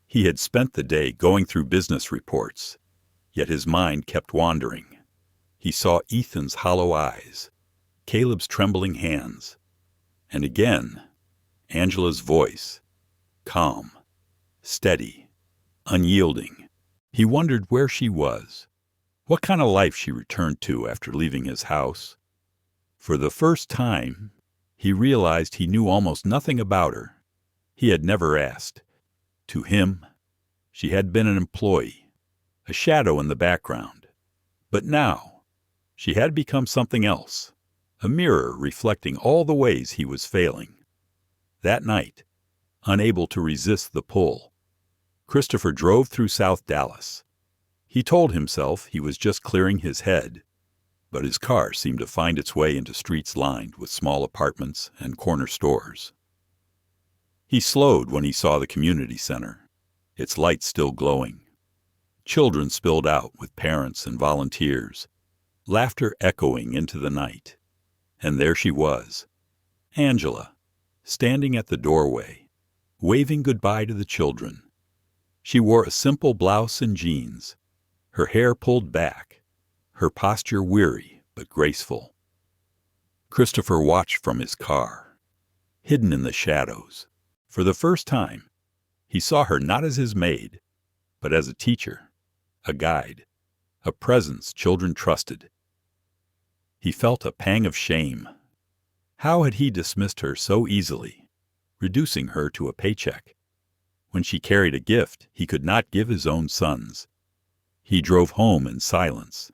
He had spent the day going through business reports, yet his mind kept wandering. He saw Ethan's hollow eyes, Caleb's trembling hands, and again, Angela's voice, calm, steady, unyielding. He wondered where she was, what kind of life she returned to after leaving his house. For the first time, he realized he knew almost nothing about her. He had never asked. To him, she had been an employee, a shadow in the background. But now, she had become something else, a mirror reflecting all the ways he was failing. That night, unable to resist the pull, Christopher drove through South Dallas. He told himself he was just clearing his head, but his car seemed to find its way into streets lined with small apartments and corner stores. He slowed when he saw the community center, its lights still glowing. Children spilled out with parents and volunteers, laughter echoing into the night. And there she was, Angela, standing at the doorway, waving goodbye to the children. She wore a simple blouse and jeans, her hair pulled back, her posture weary but graceful. Christopher watched from his car, hidden in the shadows. For the first time, he saw her not as his maid, but as a teacher, a guide, a presence children trusted. He felt a pang of shame. How had he dismissed her so easily, reducing her to a paycheck? When she carried a gift he could not give his own sons. He drove home in silence,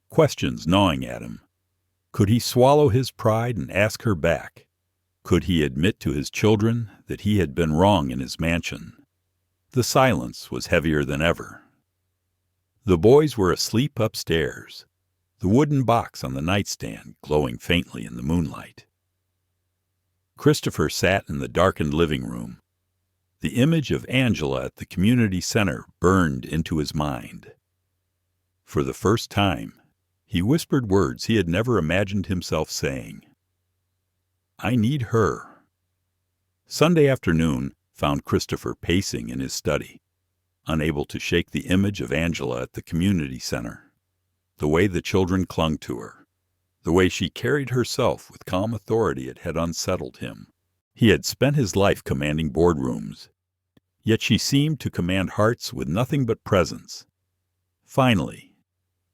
questions gnawing at him. Could he swallow his pride and ask her back? Could he admit to his children that he had been wrong in his mansion? The silence was heavier than ever. The boys were asleep upstairs, the wooden box on the nightstand glowing faintly in the moonlight. Christopher sat in the darkened living room. The image of Angela at the community center burned into his mind. For the first time, he whispered words he had never imagined himself saying. "I need her." Sunday afternoon found Christopher pacing in his study, unable to shake the image of Angela at the community center. The way the children clung to her, the way she carried herself with calm authority, it had unsettled him. He had spent his life commanding boardrooms, yet she seemed to command hearts with nothing but presence. Finally,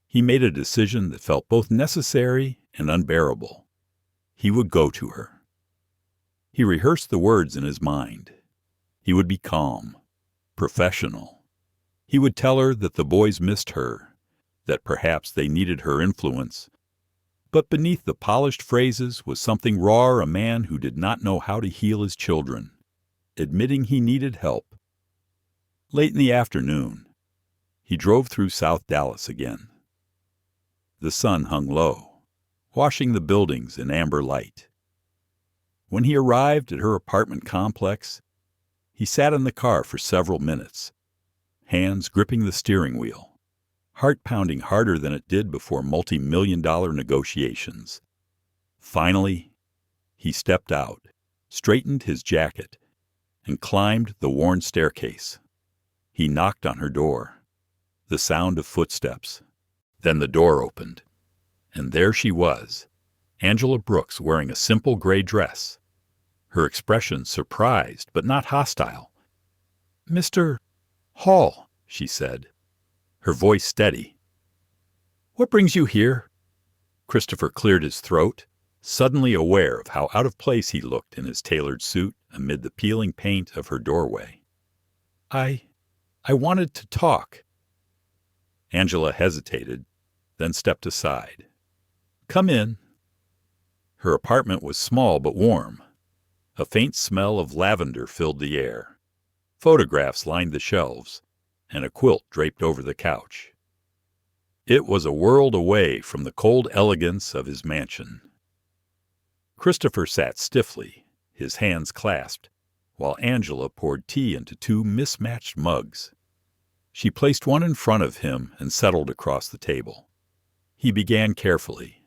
he made a decision that felt both necessary and unbearable. He would go to her. He rehearsed the words in his mind. He would be calm, professional. He would tell her that the boys missed her, that perhaps they needed her influence. But beneath the polished phrases was something raw, a man who did not know how to heal his children, admitting he needed help. Late in the afternoon, he drove through South Dallas again. The sun hung low, washing the buildings in amber light. When he arrived at her apartment complex, he sat in the car for several minutes, hands gripping the steering wheel, heart pounding harder than it did before multi-million-dollar negotiations. Finally, he stepped out, straightened his jacket, and climbed the worn staircase. He knocked on her door. The sound of footsteps. Then the door opened, and there she was, Angela Brooks, wearing a simple gray dress, her expression surprised but not hostile. "Mr. Hall," she said, her voice steady. "What brings you here?" Christopher cleared his throat, suddenly aware of how out of place he looked in his tailored suit amid the peeling paint of her doorway. I wanted to talk." Angela hesitated, then stepped aside. "Come in." Her apartment was small but warm. A faint smell of lavender filled the air. Photographs lined the shelves, and a quilt draped over the couch. It was a world away from the cold elegance of his mansion. Christopher sat stiffly, his hands clasped, while Angela poured tea into two mismatched mugs. She placed one in front of him and settled across the table. He began carefully.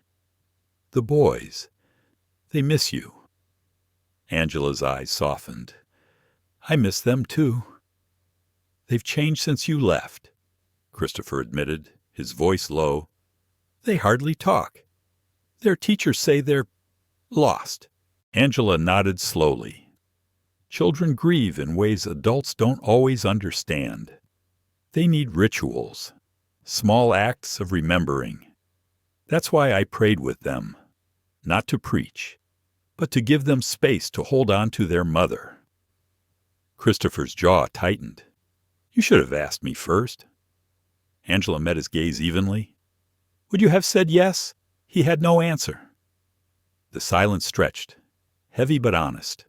"The boys, they miss you." Angela's eyes softened. "I miss them too." "They've changed since you left," Christopher admitted, his voice low. "They hardly talk. Their teachers say they're lost." Angela nodded slowly. "Children grieve in ways adults don't always understand. They need rituals, small acts of remembering. That's why I prayed with them, not to preach, but to give them space to hold on to their mother." Christopher's jaw tightened. "You should have asked me first." Angela met his gaze evenly. "Would you have said yes?" He had no answer. The silence stretched, heavy but honest.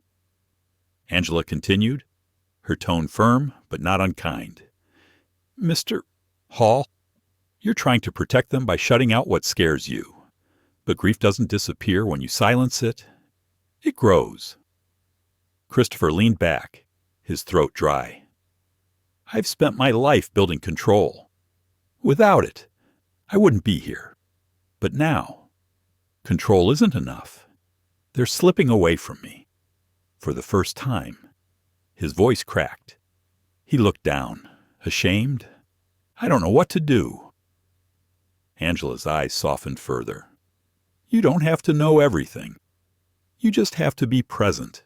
Angela continued, her tone firm but not unkind. "Mr. Hall, you're trying to protect them by shutting out what scares you. But grief doesn't disappear when you silence it. It grows." Christopher leaned back, his throat dry. "I've spent my life building control. Without it, I wouldn't be here. But now, control isn't enough. They're slipping away from me. For the first time." His voice cracked. He looked down, ashamed. "I don't know what to do." Angela's eyes softened further. "You don't have to know everything. You just have to be present.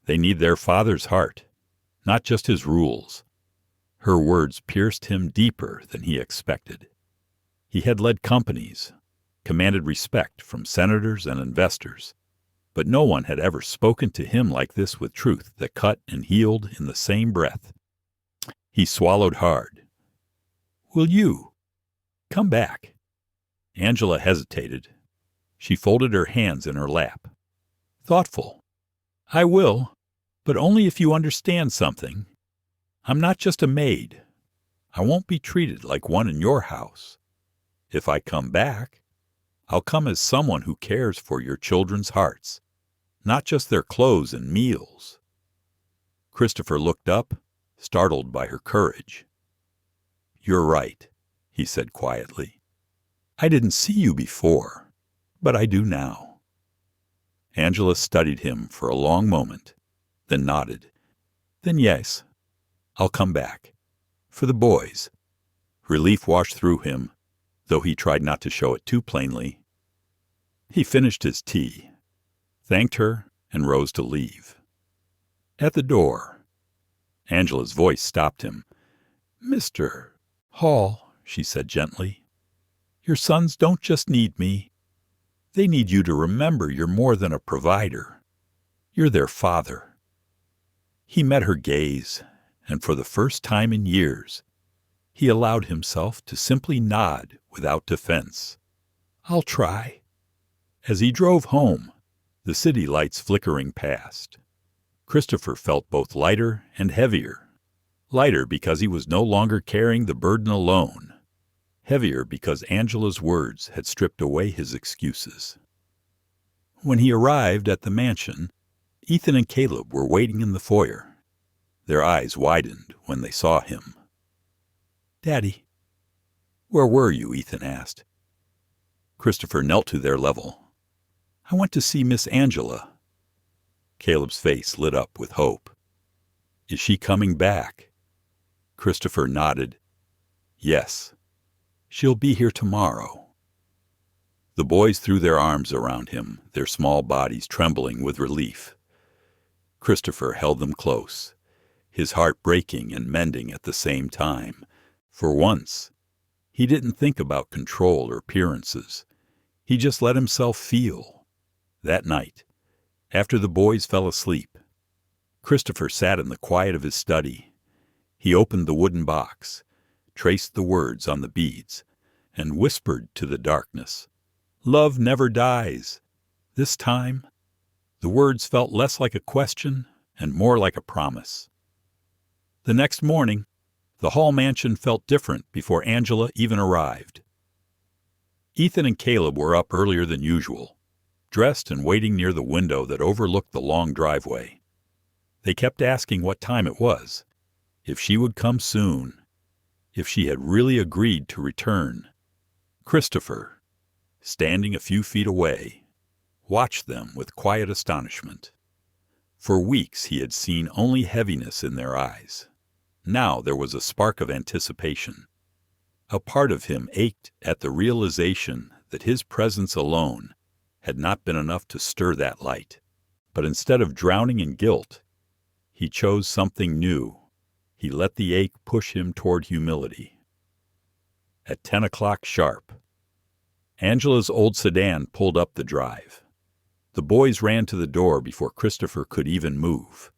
They need their father's heart, not just his rules." Her words pierced him deeper than he expected. He had led companies, commanded respect from senators and investors, but no one had ever spoken to him like this with truth that cut and healed in the same breath. He swallowed hard. "Will you come back?" Angela hesitated. She folded her hands in her lap. Thoughtful. "I will, but only if you understand something. I'm not just a maid. I won't be treated like one in your house. If I come back, I'll come as someone who cares for your children's hearts, not just their clothes and meals." Christopher looked up, startled by her courage. "You're right," he said quietly. "I didn't see you before, but I do now." Angela studied him for a long moment, then nodded. "Then yes, I'll come back. For the boys." Relief washed through him, though he tried not to show it too plainly. He finished his tea, thanked her, and rose to leave. At the door, Angela's voice stopped him. "Mr. Hall," she said gently, "your sons don't just need me. They need you to remember you're more than a provider. You're their father." He met her gaze, and for the first time in years, he allowed himself to simply nod without defense. "I'll try." As he drove home, the city lights flickering past, Christopher felt both lighter and heavier. Lighter because he was no longer carrying the burden alone. Heavier because Angela's words had stripped away his excuses. When he arrived at the mansion, Ethan and Caleb were waiting in the foyer. Their eyes widened when they saw him. "Daddy." "Where were you?" Ethan asked. Christopher knelt to their level. "I went to see Miss Angela." Caleb's face lit up with hope. "Is she coming back?" Christopher nodded. "Yes. She'll be here tomorrow." The boys threw their arms around him, their small bodies trembling with relief. Christopher held them close, his heart breaking and mending at the same time. For once, he didn't think about control or appearances. He just let himself feel. That night, after the boys fell asleep, Christopher sat in the quiet of his study. He opened the wooden box, traced the words on the beads, and whispered to the darkness, "Love never dies." This time, the words felt less like a question and more like a promise. The next morning, the Hall mansion felt different before Angela even arrived. Ethan and Caleb were up earlier than usual, dressed and waiting near the window that overlooked the long driveway. They kept asking what time it was, if she would come soon, if she had really agreed to return. Christopher, standing a few feet away, watched them with quiet astonishment. For weeks he had seen only heaviness in their eyes. Now there was a spark of anticipation. A part of him ached at the realization that his presence alone had not been enough to stir that light. But instead of drowning in guilt, he chose something new. He let the ache push him toward humility. At 10 o'clock sharp, Angela's old sedan pulled up the drive. The boys ran to the door before Christopher could even move.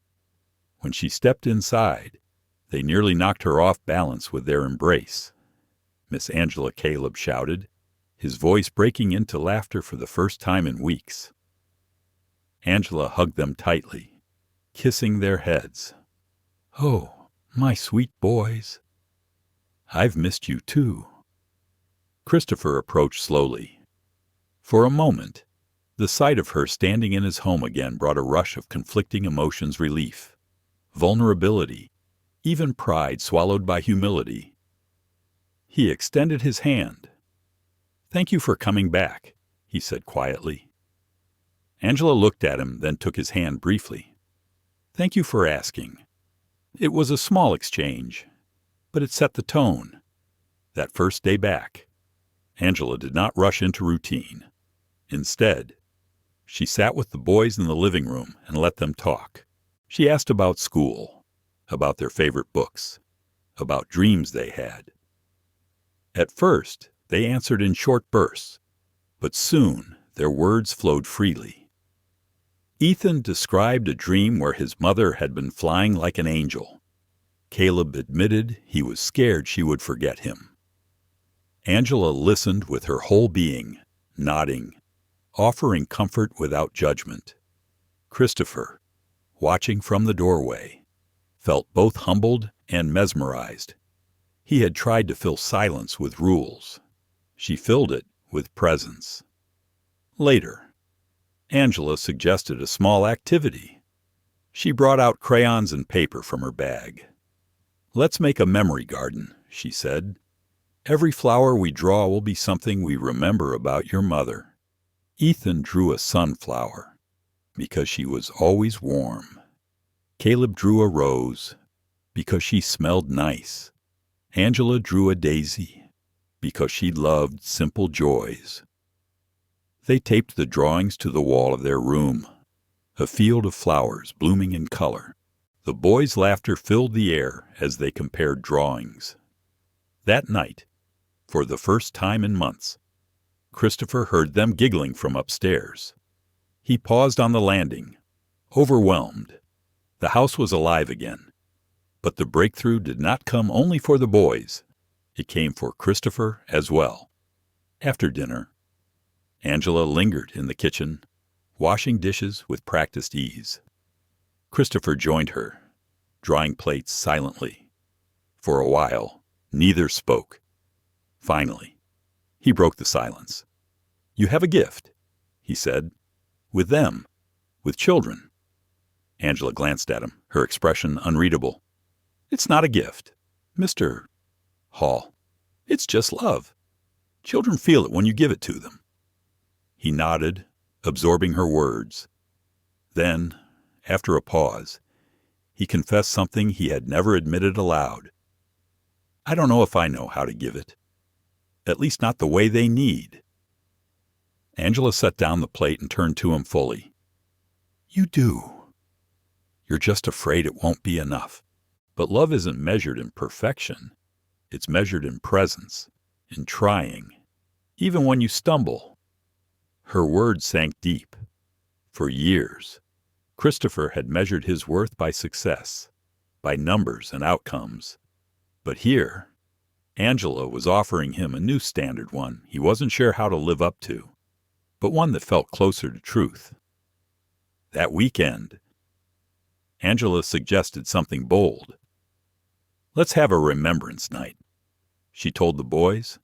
When she stepped inside, they nearly knocked her off balance with their embrace. "Miss Angela," Caleb shouted, his voice breaking into laughter for the first time in weeks. Angela hugged them tightly, kissing their heads. "Oh, my sweet boys. I've missed you too." Christopher approached slowly. For a moment, the sight of her standing in his home again brought a rush of conflicting emotions: relief, vulnerability, even pride swallowed by humility. He extended his hand. "Thank you for coming back," he said quietly. Angela looked at him, then took his hand briefly. "Thank you for asking." It was a small exchange, but it set the tone. That first day back, Angela did not rush into routine. Instead, she sat with the boys in the living room and let them talk. She asked about school, about their favorite books, about dreams they had. At first, they answered in short bursts, but soon their words flowed freely. Ethan described a dream where his mother had been flying like an angel. Caleb admitted he was scared she would forget him. Angela listened with her whole being, nodding, offering comfort without judgment. Christopher, watching from the doorway, felt both humbled and mesmerized. He had tried to fill silence with rules. She filled it with presence. Later, Angela suggested a small activity. She brought out crayons and paper from her bag. "Let's make a memory garden," she said. "Every flower we draw will be something we remember about your mother." Ethan drew a sunflower, because she was always warm. Caleb drew a rose, because she smelled nice. Angela drew a daisy, because she loved simple joys. They taped the drawings to the wall of their room, a field of flowers blooming in color. The boys' laughter filled the air as they compared drawings. That night, for the first time in months, Christopher heard them giggling from upstairs. He paused on the landing, overwhelmed. The house was alive again. But the breakthrough did not come only for the boys. It came for Christopher as well. After dinner, Angela lingered in the kitchen, washing dishes with practiced ease. Christopher joined her, drying plates silently. For a while, neither spoke. Finally, he broke the silence. "You have a gift," he said. "With them. With children." Angela glanced at him, her expression unreadable. "It's not a gift, Mr. Hall. It's just love. Children feel it when you give it to them." He nodded, absorbing her words. Then, after a pause, he confessed something he had never admitted aloud. "I don't know if I know how to give it. At least not the way they need." Angela set down the plate and turned to him fully. "You do. You're just afraid it won't be enough. But love isn't measured in perfection. It's measured in presence, in trying, even when you stumble." Her words sank deep. For years, Christopher had measured his worth by success, by numbers and outcomes. But here, Angela was offering him a new standard, one he wasn't sure how to live up to, but one that felt closer to truth. That weekend, Angela suggested something bold. "Let's have a remembrance night," she told the boys.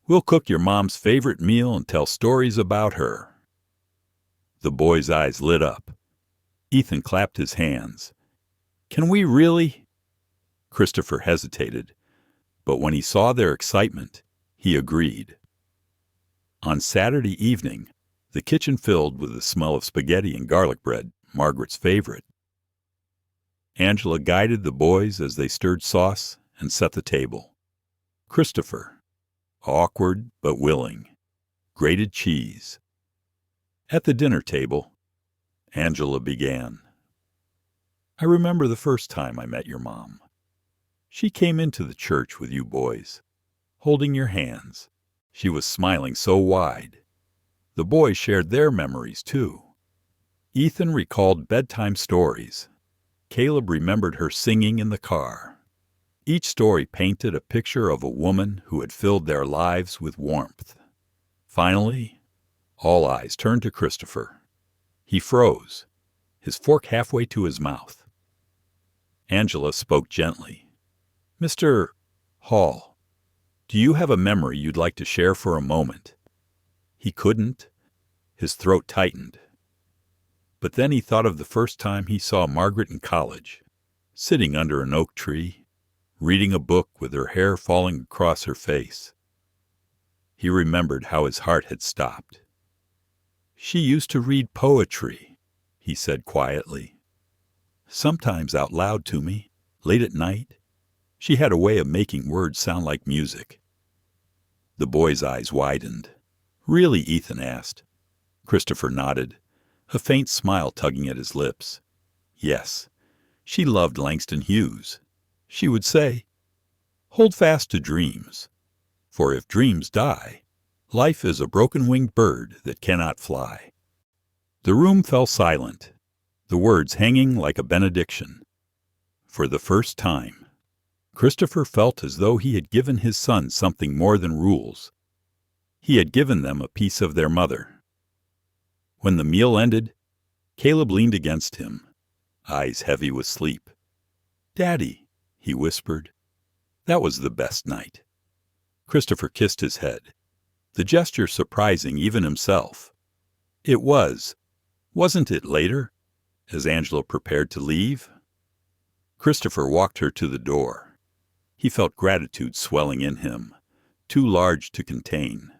"We'll cook your mom's favorite meal and tell stories about her." The boys' eyes lit up. Ethan clapped his hands. "Can we really?" Christopher hesitated, but when he saw their excitement, he agreed. On Saturday evening, the kitchen filled with the smell of spaghetti and garlic bread, Margaret's favorite. Angela guided the boys as they stirred sauce and set the table. Christopher, awkward but willing, grated cheese. At the dinner table, Angela began. "I remember the first time I met your mom. She came into the church with you boys, holding your hands. She was smiling so wide. The boys shared their memories, too. Ethan recalled bedtime stories. Caleb remembered her singing in the car. Each story painted a picture of a woman who had filled their lives with warmth. Finally, all eyes turned to Christopher. He froze, his fork halfway to his mouth. Angela spoke gently. "Mr. Hall, do you have a memory you'd like to share for a moment?" He couldn't. His throat tightened. But then he thought of the first time he saw Margaret in college, sitting under an oak tree, reading a book with her hair falling across her face. He remembered how his heart had stopped. "She used to read poetry," he said quietly. "Sometimes out loud to me, late at night. She had a way of making words sound like music." The boy's eyes widened. "Really?" Ethan asked. Christopher nodded, a faint smile tugging at his lips. "Yes, she loved Langston Hughes. She would say, 'Hold fast to dreams, for if dreams die, life is a broken-winged bird that cannot fly.'" The room fell silent, the words hanging like a benediction. For the first time, Christopher felt as though he had given his sons something more than rules. He had given them a piece of their mother. When the meal ended, Caleb leaned against him, eyes heavy with sleep. "Daddy," he whispered, "that was the best night." Christopher kissed his head, the gesture surprising even himself. "It was. Wasn't it later?" as Angela prepared to leave. Christopher walked her to the door. He felt gratitude swelling in him, too large to contain.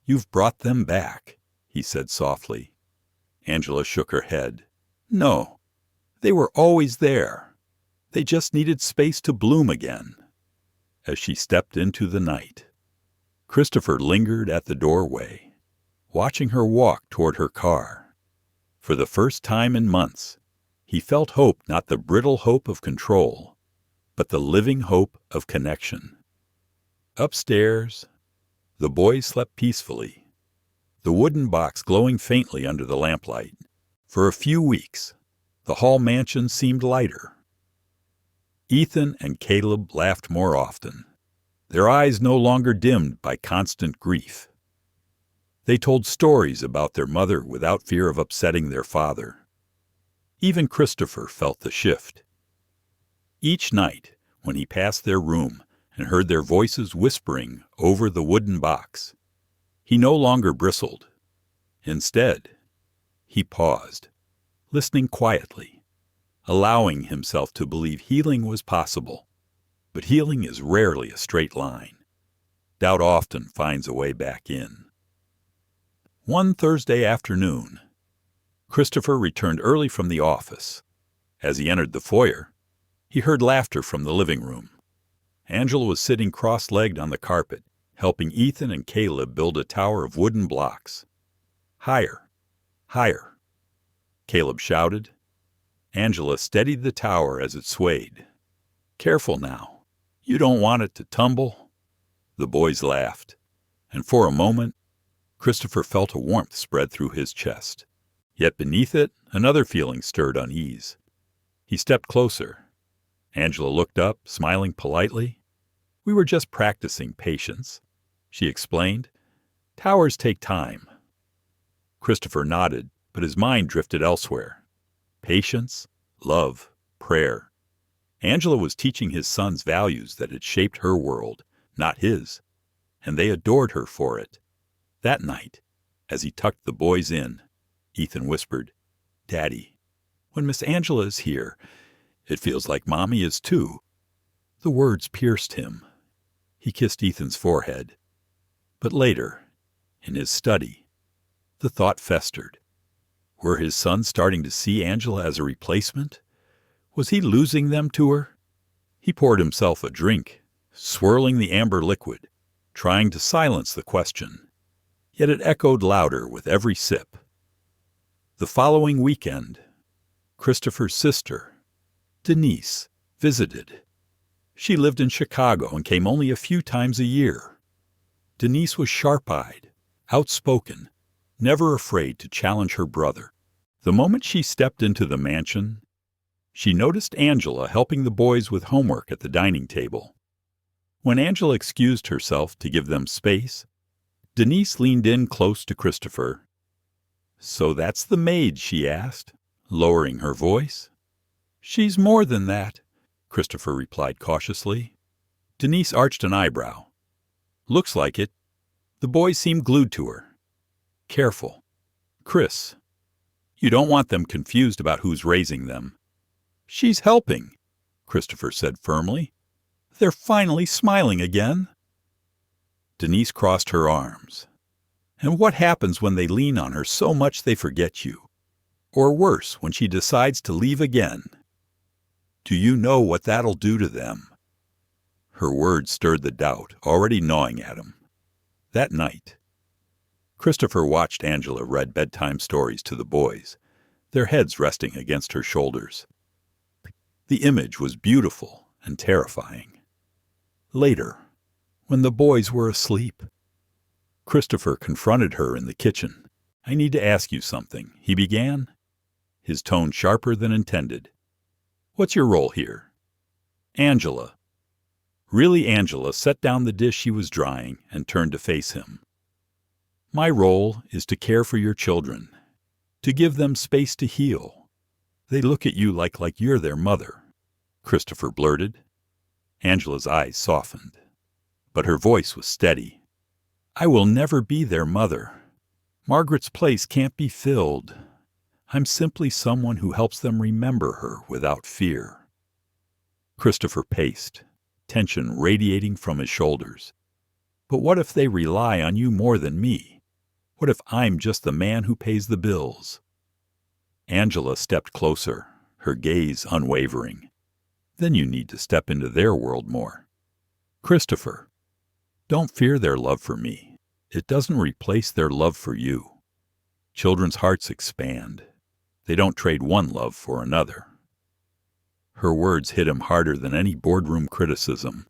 "You've brought them back," he said softly. Angela shook her head. "No, they were always there. They just needed space to bloom again." As she stepped into the night, Christopher lingered at the doorway, watching her walk toward her car. For the first time in months, he felt hope, not the brittle hope of control, but the living hope of connection. Upstairs, the boys slept peacefully, the wooden box glowing faintly under the lamplight. For a few weeks, the Hall mansion seemed lighter. Ethan and Caleb laughed more often, their eyes no longer dimmed by constant grief. They told stories about their mother without fear of upsetting their father. Even Christopher felt the shift. Each night, when he passed their room and heard their voices whispering over the wooden box, he no longer bristled. Instead, he paused, listening quietly, allowing himself to believe healing was possible. But healing is rarely a straight line. Doubt often finds a way back in. One Thursday afternoon, Christopher returned early from the office. As he entered the foyer, he heard laughter from the living room. Angela was sitting cross-legged on the carpet, helping Ethan and Caleb build a tower of wooden blocks. "Higher, higher," Caleb shouted. Angela steadied the tower as it swayed. "Careful now. You don't want it to tumble." The boys laughed, and for a moment, Christopher felt a warmth spread through his chest. Yet beneath it, another feeling stirred unease. He stepped closer. Angela looked up, smiling politely. "We were just practicing patience," she explained. "Towers take time." Christopher nodded, but his mind drifted elsewhere. Patience, love, prayer. Angela was teaching his sons values that had shaped her world, not his, and they adored her for it. That night, as he tucked the boys in, Ethan whispered, "Daddy, when Miss Angela is here, it feels like Mommy is too." The words pierced him. He kissed Ethan's forehead. But later, in his study, the thought festered. Were his sons starting to see Angela as a replacement? Was he losing them to her? He poured himself a drink, swirling the amber liquid, trying to silence the question. Yet it echoed louder with every sip. The following weekend, Christopher's sister, Denise, visited. She lived in Chicago and came only a few times a year. Denise was sharp-eyed, outspoken, never afraid to challenge her brother. The moment she stepped into the mansion, she noticed Angela helping the boys with homework at the dining table. When Angela excused herself to give them space, Denise leaned in close to Christopher. "So that's the maid?" she asked, lowering her voice. "She's more than that," Christopher replied cautiously. Denise arched an eyebrow. "Looks like it." The boys seemed glued to her. "Careful, Chris. You don't want them confused about who's raising them." "She's helping," Christopher said firmly. "They're finally smiling again." Denise crossed her arms. "And what happens when they lean on her so much they forget you? Or worse, when she decides to leave again? Do you know what that'll do to them?" Her words stirred the doubt already gnawing at him. That night, Christopher watched Angela read bedtime stories to the boys, their heads resting against her shoulders. The image was beautiful and terrifying. Later, when the boys were asleep, Christopher confronted her in the kitchen. "I need to ask you something," he began, his tone sharper than intended. "What's your role here?" "Angela." Really, Angela set down the dish she was drying and turned to face him. "My role is to care for your children, to give them space to heal. They look at you like you're their mother," Christopher blurted. Angela's eyes softened, but her voice was steady. "I will never be their mother. Margaret's place can't be filled. I'm simply someone who helps them remember her without fear." Christopher paced, tension radiating from his shoulders. "But what if they rely on you more than me? What if I'm just the man who pays the bills?" Angela stepped closer, her gaze unwavering. "Then you need to step into their world more." "Christopher, don't fear their love for me. It doesn't replace their love for you. Children's hearts expand. They don't trade one love for another." Her words hit him harder than any boardroom criticism.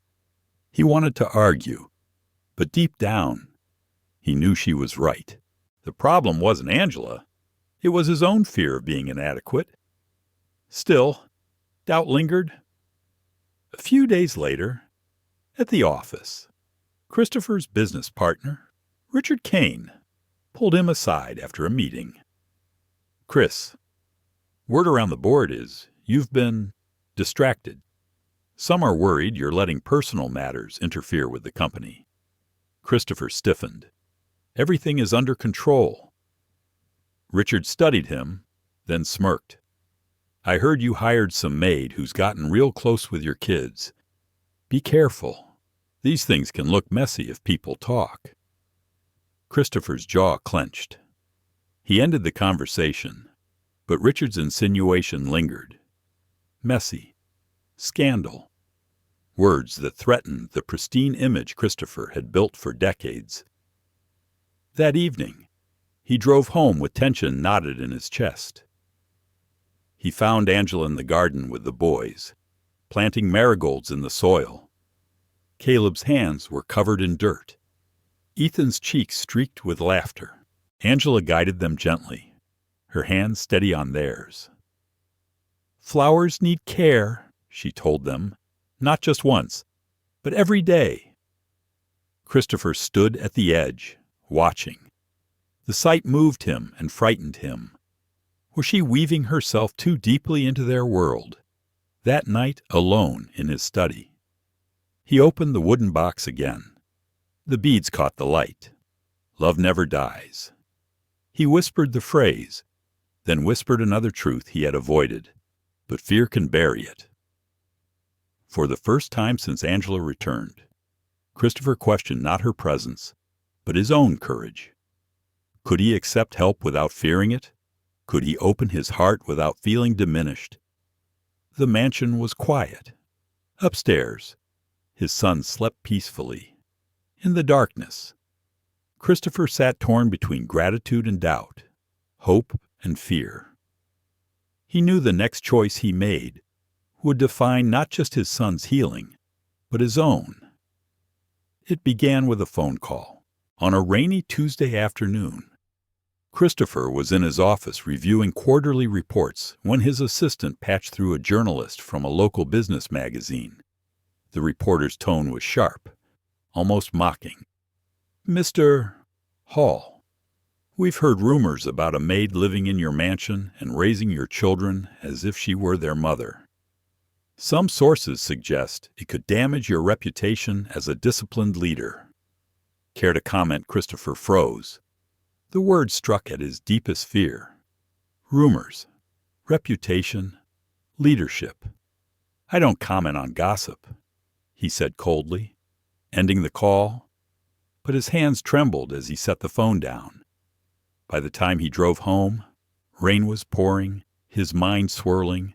He wanted to argue, but deep down, he knew she was right. The problem wasn't Angela. It was his own fear of being inadequate. Still, doubt lingered. A few days later, at the office, Christopher's business partner, Richard Kane, pulled him aside after a meeting. "Chris, word around the board is you've been distracted. Some are worried you're letting personal matters interfere with the company." Christopher stiffened. "Everything is under control." Richard studied him, then smirked. "I heard you hired some maid who's gotten real close with your kids. Be careful. These things can look messy if people talk." Christopher's jaw clenched. He ended the conversation, but Richard's insinuation lingered. Messy. Scandal. Words that threatened the pristine image Christopher had built for decades. That evening, he drove home with tension knotted in his chest. He found Angela in the garden with the boys, planting marigolds in the soil. Caleb's hands were covered in dirt. Ethan's cheeks streaked with laughter. Angela guided them gently, her hands steady on theirs. "Flowers need care," she told them, not just once, but every day. Christopher stood at the edge, watching. The sight moved him and frightened him. Was she weaving herself too deeply into their world? That night, alone in his study. He opened the wooden box again. The beads caught the light. Love never dies. He whispered the phrase, then whispered another truth he had avoided. But fear can bury it. For the first time since Angela returned, Christopher questioned not her presence, but his own courage. Could he accept help without fearing it? Could he open his heart without feeling diminished? The mansion was quiet. Upstairs, his son slept peacefully. In the darkness, Christopher sat torn between gratitude and doubt, hope and fear. He knew the next choice he made would define not just his son's healing, but his own. It began with a phone call. On a rainy Tuesday afternoon, Christopher was in his office reviewing quarterly reports when his assistant patched through a journalist from a local business magazine. The reporter's tone was sharp, almost mocking. "Mr. Hall, we've heard rumors about a maid living in your mansion and raising your children as if she were their mother. Some sources suggest it could damage your reputation as a disciplined leader." Care to comment? Christopher froze. The word struck at his deepest fear. Rumors, reputation, leadership. "I don't comment on gossip," he said coldly, ending the call, but his hands trembled as he set the phone down. By the time he drove home, rain was pouring, his mind swirling.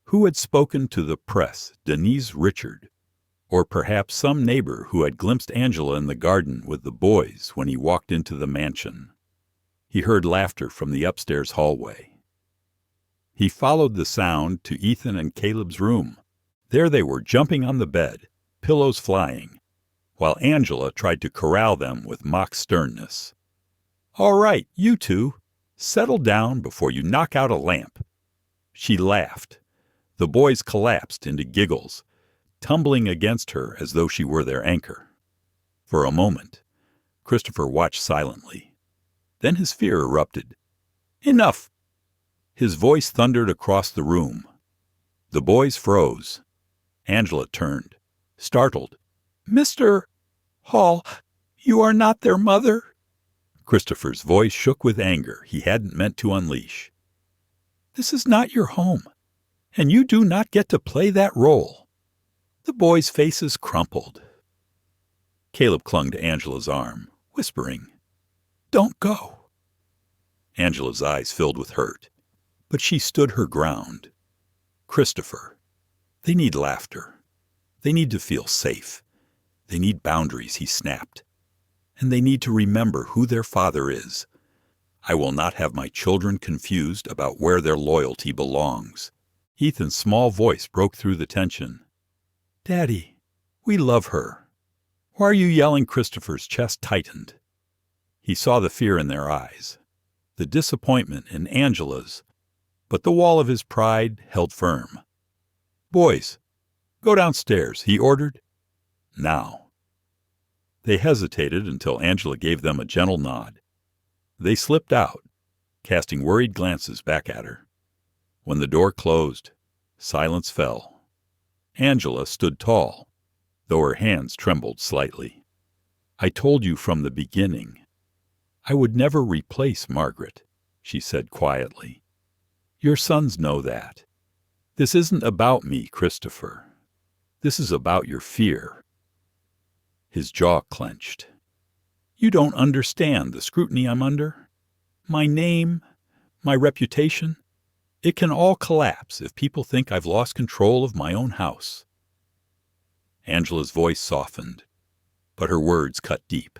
Who had spoken to the press? Denise Richard, or perhaps some neighbor who had glimpsed Angela in the garden with the boys when he walked into the mansion. He heard laughter from the upstairs hallway. He followed the sound to Ethan and Caleb's room. There they were, jumping on the bed, pillows flying, while Angela tried to corral them with mock sternness. "All right, you two, settle down before you knock out a lamp." She laughed. The boys collapsed into giggles, tumbling against her as though she were their anchor. For a moment, Christopher watched silently. Then his fear erupted. "Enough!" His voice thundered across the room. The boys froze. Angela turned, startled. "Mr. Hall, you are not their mother?" Christopher's voice shook with anger he hadn't meant to unleash. "This is not your home, and you do not get to play that role." The boys' faces crumpled. Caleb clung to Angela's arm, whispering, "Don't go." Angela's eyes filled with hurt, but she stood her ground. "Christopher, they need laughter. They need to feel safe. They need boundaries," he snapped. "And they need to remember who their father is. I will not have my children confused about where their loyalty belongs." Ethan's small voice broke through the tension. "Daddy, we love her. Why are you yelling?" Christopher's chest tightened. He saw the fear in their eyes. the disappointment in Angela's, but the wall of his pride held firm. "Boys, go downstairs," he ordered. "Now." They hesitated until Angela gave them a gentle nod. They slipped out, casting worried glances back at her. When the door closed, silence fell. Angela stood tall, though her hands trembled slightly. "I told you from the beginning. I would never replace Margaret," she said quietly. "Your sons know that. This isn't about me, Christopher. This is about your fear." His jaw clenched. "You don't understand the scrutiny I'm under. My name, my reputation, it can all collapse if people think I've lost control of my own house." Angela's voice softened, but her words cut deep.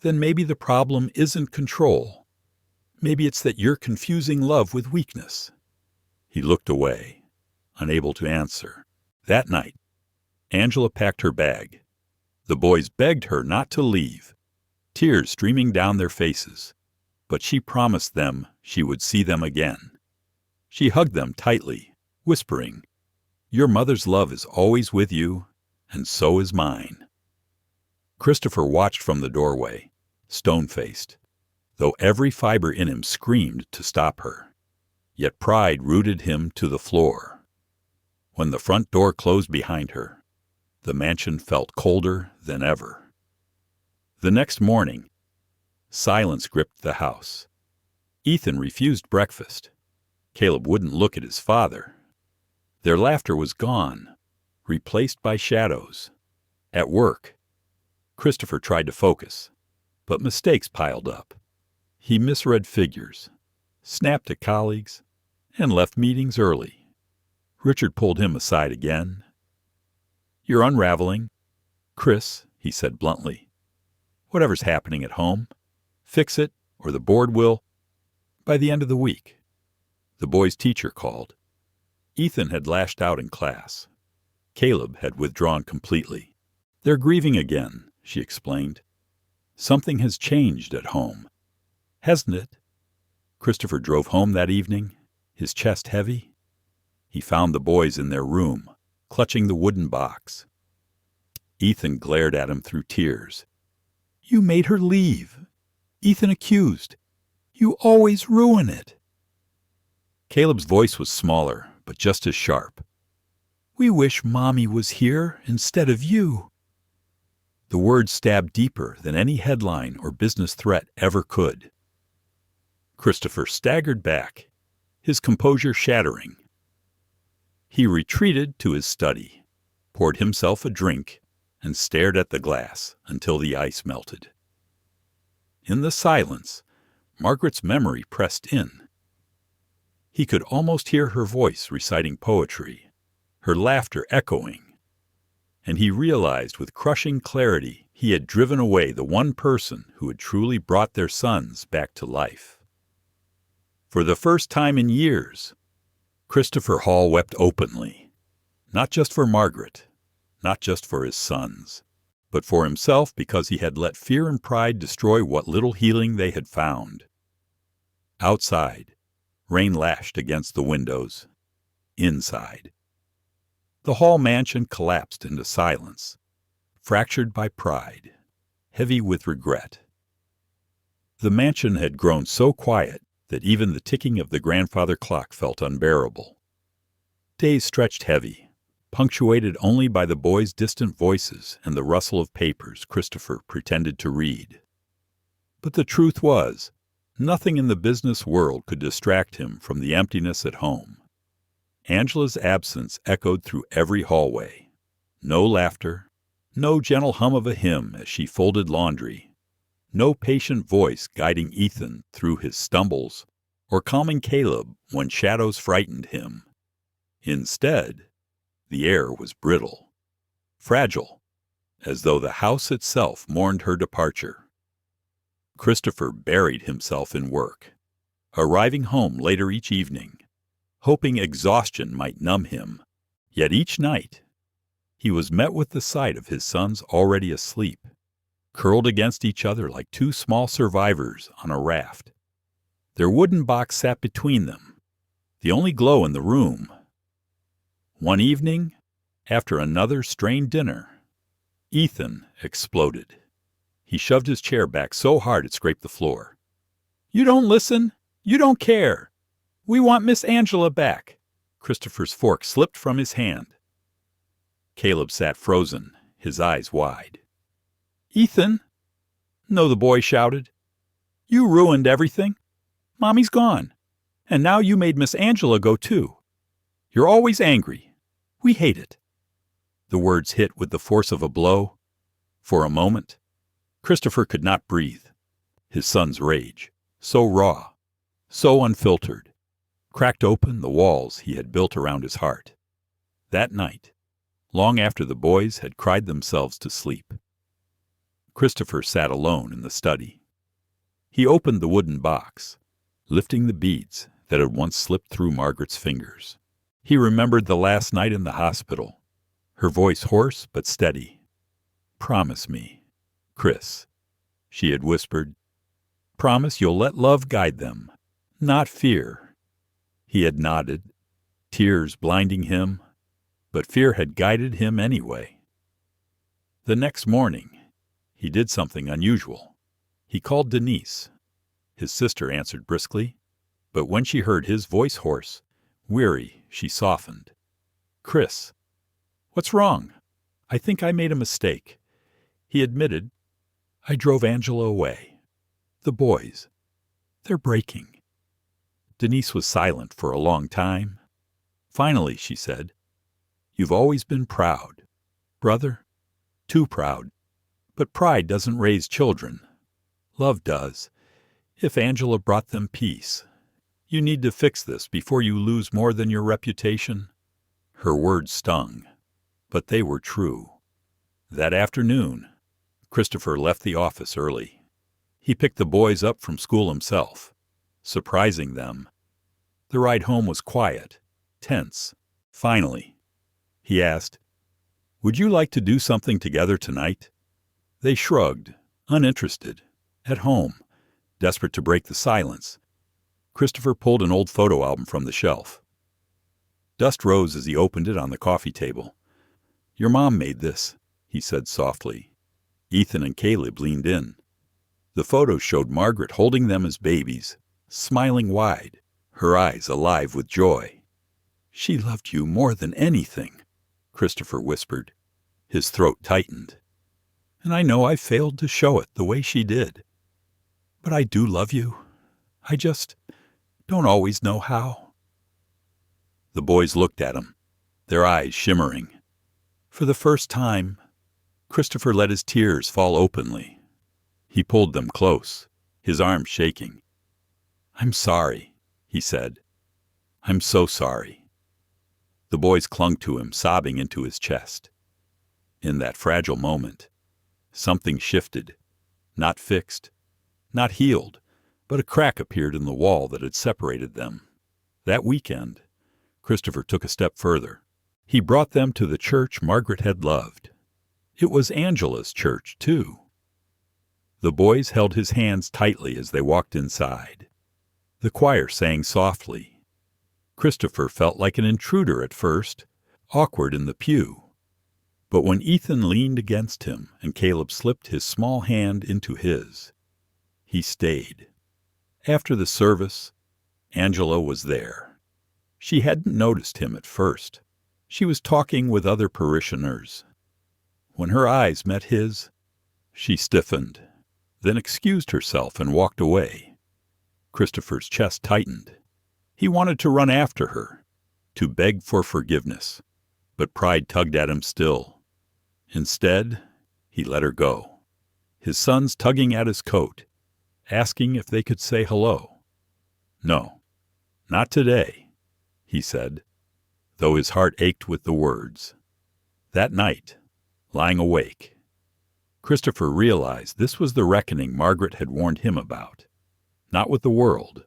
"Then maybe the problem isn't control. Maybe it's that you're confusing love with weakness." He looked away, unable to answer. That night, Angela packed her bag. The boys begged her not to leave, tears streaming down their faces, but she promised them she would see them again. She hugged them tightly, whispering, "Your mother's love is always with you, and so is mine." Christopher watched from the doorway, stone-faced, though every fiber in him screamed to stop her. Yet pride rooted him to the floor. When the front door closed behind her, the mansion felt colder than ever. The next morning, silence gripped the house. Ethan refused breakfast. Caleb wouldn't look at his father. Their laughter was gone, replaced by shadows. At work, Christopher tried to focus, but mistakes piled up. He misread figures, snapped at colleagues, and left meetings early. Richard pulled him aside again. "You're unraveling. Chris," he said bluntly, "whatever's happening at home, fix it or the board will." By the end of the week, the boys' teacher called. Ethan had lashed out in class. Caleb had withdrawn completely. "They're grieving again," she explained. "Something has changed at home. Hasn't it?" Christopher drove home that evening, his chest heavy. He found the boys in their room, clutching the wooden box. Ethan glared at him through tears. "You made her leave," Ethan accused. "You always ruin it." Caleb's voice was smaller, but just as sharp. "We wish Mommy was here instead of you." The words stabbed deeper than any headline or business threat ever could. Christopher staggered back, his composure shattering. He retreated to his study, poured himself a drink, and stared at the glass until the ice melted. In the silence, Margaret's memory pressed in. He could almost hear her voice reciting poetry, her laughter echoing, and he realized with crushing clarity he had driven away the one person who had truly brought their sons back to life. For the first time in years, Christopher Hall wept openly, not just for Margaret, not just for his sons, but for himself because he had let fear and pride destroy what little healing they had found. Outside, rain lashed against the windows. Inside, the Hall mansion collapsed into silence, fractured by pride, heavy with regret. The mansion had grown so quiet that even the ticking of the grandfather clock felt unbearable. Days stretched heavy, punctuated only by the boys' distant voices and the rustle of papers Christopher pretended to read. But the truth was, nothing in the business world could distract him from the emptiness at home. Angela's absence echoed through every hallway. No laughter, no gentle hum of a hymn as she folded laundry, no patient voice guiding Ethan through his stumbles or calming Caleb when shadows frightened him. Instead, the air was brittle, fragile, as though the house itself mourned her departure. Christopher buried himself in work, arriving home later each evening, hoping exhaustion might numb him. Yet each night, he was met with the sight of his sons already asleep. curled against each other like two small survivors on a raft. Their wooden box sat between them, the only glow in the room. One evening, after another strained dinner, Ethan exploded. He shoved his chair back so hard it scraped the floor. "You don't listen. You don't care. We want Miss Angela back." Christopher's fork slipped from his hand. Caleb sat frozen, his eyes wide. "Ethan!" "No," the boy shouted. "You ruined everything. Mommy's gone. And now you made Miss Angela go too. You're always angry. We hate it." The words hit with the force of a blow. For a moment, Christopher could not breathe. His son's rage, so raw, so unfiltered, cracked open the walls he had built around his heart. That night, long after the boys had cried themselves to sleep, Christopher sat alone in the study. He opened the wooden box, lifting the beads that had once slipped through Margaret's fingers. He remembered the last night in the hospital, her voice hoarse but steady. "Promise me, Chris," she had whispered. "Promise you'll let love guide them, not fear." He had nodded, tears blinding him, but fear had guided him anyway. The next morning, he did something unusual. He called Denise. His sister answered briskly, but when she heard his voice hoarse, weary, she softened. "Chris, what's wrong? I think I made a mistake." He admitted, "I drove Angela away. The boys, they're breaking." Denise was silent for a long time. Finally, she said, "You've always been proud, brother, too proud. But pride doesn't raise children. Love does. If Angela brought them peace, you need to fix this before you lose more than your reputation." Her words stung, but they were true. That afternoon, Christopher left the office early. He picked the boys up from school himself, surprising them. The ride home was quiet, tense. Finally, he asked, "Would you like to do something together tonight?" They shrugged, uninterested. At home, desperate to break the silence, Christopher pulled an old photo album from the shelf. Dust rose as he opened it on the coffee table. "Your mom made this," he said softly. Ethan and Caleb leaned in. The photo showed Margaret holding them as babies, smiling wide, her eyes alive with joy. "She loved you more than anything," Christopher whispered. His throat tightened. "And I know I failed to show it the way she did. But I do love you. I just don't always know how." The boys looked at him, their eyes shimmering. For the first time, Christopher let his tears fall openly. He pulled them close, his arms shaking. "I'm sorry," he said. "I'm so sorry." The boys clung to him, sobbing into his chest. In that fragile moment, something shifted, not fixed, not healed, but a crack appeared in the wall that had separated them. That weekend, Christopher took a step further. He brought them to the church Margaret had loved. It was Angela's church, too. The boys held his hands tightly as they walked inside. The choir sang softly. Christopher felt like an intruder at first, awkward in the pew. But when Ethan leaned against him and Caleb slipped his small hand into his, he stayed. After the service, Angela was there. She hadn't noticed him at first. She was talking with other parishioners. When her eyes met his, she stiffened, then excused herself and walked away. Christopher's chest tightened. He wanted to run after her, to beg for forgiveness, but pride tugged at him still. Instead, he let her go, his sons tugging at his coat, asking if they could say hello. "No, not today," he said, though his heart ached with the words. That night, lying awake, Christopher realized this was the reckoning Margaret had warned him about. Not with the world,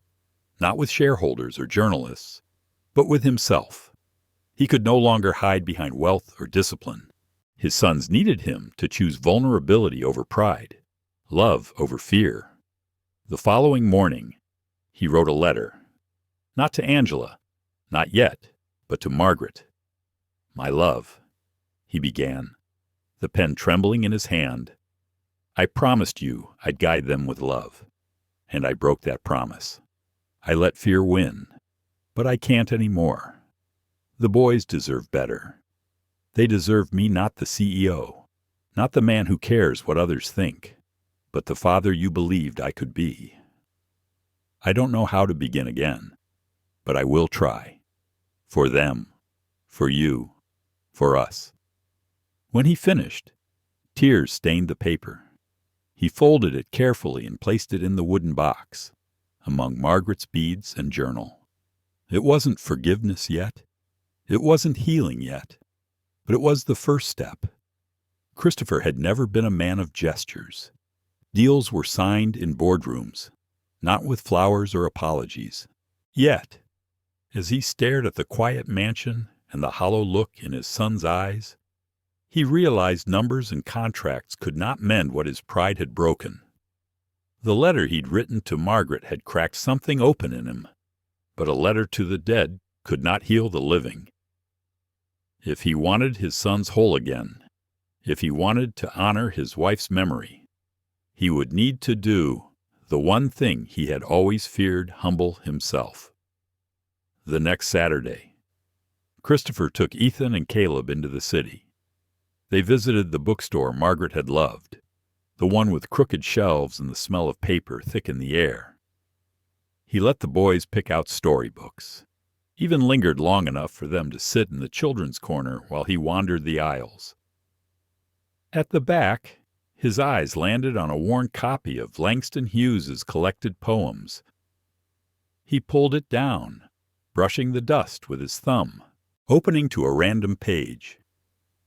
not with shareholders or journalists, but with himself. He could no longer hide behind wealth or discipline. His sons needed him to choose vulnerability over pride. love over fear. The following morning, he wrote a letter. Not to Angela, not yet, but to Margaret. "My love," he began, the pen trembling in his hand. "I promised you I'd guide them with love, and I broke that promise. I let fear win, but I can't anymore. The boys deserve better. They deserve me, not the CEO, not the man who cares what others think, but the father you believed I could be. I don't know how to begin again, but I will try. For them, for you, for us." When he finished, tears stained the paper. He folded it carefully and placed it in the wooden box, among Margaret's beads and journal. It wasn't forgiveness yet. It wasn't healing yet. But it was the first step. Christopher had never been a man of gestures. Deals were signed in boardrooms, not with flowers or apologies. Yet, as he stared at the quiet mansion and the hollow look in his son's eyes, he realized numbers and contracts could not mend what his pride had broken. The letter he'd written to Margaret had cracked something open in him, but a letter to the dead could not heal the living. If he wanted his sons whole again, if he wanted to honor his wife's memory, he would need to do the one thing he had always feared humble himself. The next Saturday, Christopher took Ethan and Caleb into the city. They visited the bookstore Margaret had loved, the one with crooked shelves and the smell of paper thick in the air. He let the boys pick out storybooks, even lingered long enough for them to sit in the children's corner while he wandered the aisles. At the back, his eyes landed on a worn copy of Langston Hughes's collected poems. He pulled it down, brushing the dust with his thumb, opening to a random page.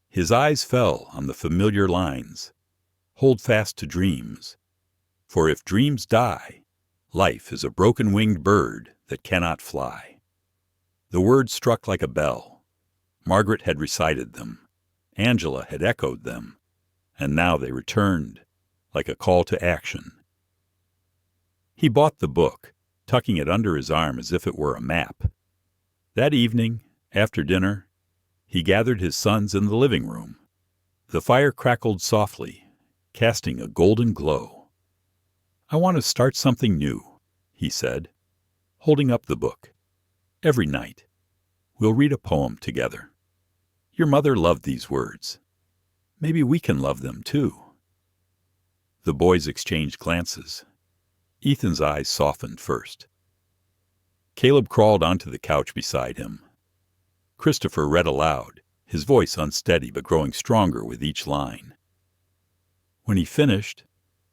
His eyes fell on the familiar lines, "Hold fast to dreams, for if dreams die, life is a broken-winged bird that cannot fly." The words struck like a bell. Margaret had recited them. Angela had echoed them. And now they returned, like a call to action. He bought the book, tucking it under his arm as if it were a map. That evening, after dinner, he gathered his sons in the living room. The fire crackled softly, casting a golden glow. "I want to start something new," he said, holding up the book. "Every night, we'll read a poem together. Your mother loved these words. Maybe we can love them too." The boys exchanged glances. Ethan's eyes softened first. Caleb crawled onto the couch beside him. Christopher read aloud, his voice unsteady but growing stronger with each line. When he finished,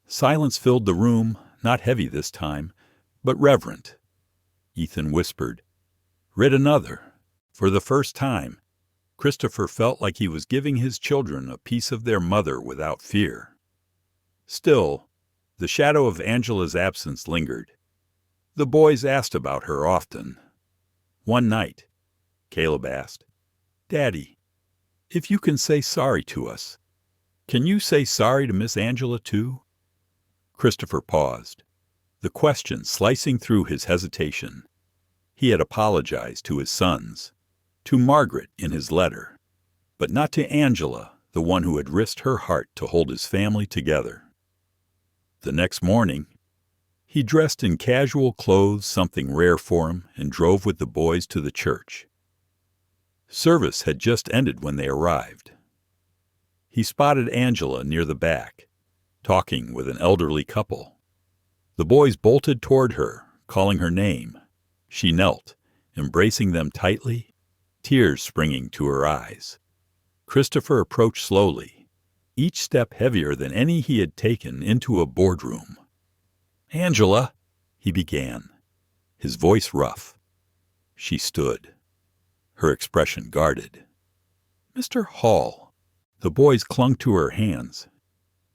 silence filled the room, not heavy this time, but reverent. Ethan whispered, "Read another." For the first time, Christopher felt like he was giving his children a piece of their mother without fear. Still, the shadow of Angela's absence lingered. The boys asked about her often. One night, Caleb asked, "Daddy, if you can say sorry to us, can you say sorry to Miss Angela too?" Christopher paused, the question slicing through his hesitation. He had apologized to his sons, to Margaret in his letter, but not to Angela, the one who had risked her heart to hold his family together. The next morning, he dressed in casual clothes, something rare for him, and drove with the boys to the church. Service had just ended when they arrived. He spotted Angela near the back, talking with an elderly couple. The boys bolted toward her, calling her name. She knelt, embracing them tightly, tears springing to her eyes. Christopher approached slowly, each step heavier than any he had taken into a boardroom. "Angela," he began, his voice rough. She stood, her expression guarded. "Mr. Hall." The boys clung to her hands.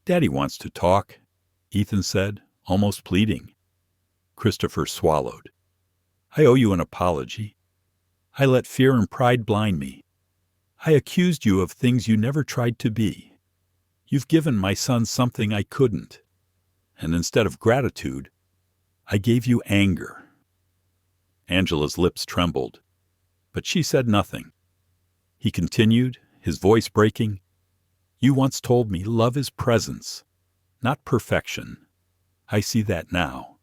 "Daddy wants to talk," Ethan said, almost pleading. Christopher swallowed. "I owe you an apology. I let fear and pride blind me. I accused you of things you never tried to be. You've given my son something I couldn't. and instead of gratitude, I gave you anger." Angela's lips trembled, but she said nothing. He continued, his voice breaking, "You once told me love is presence, not perfection. I see that now.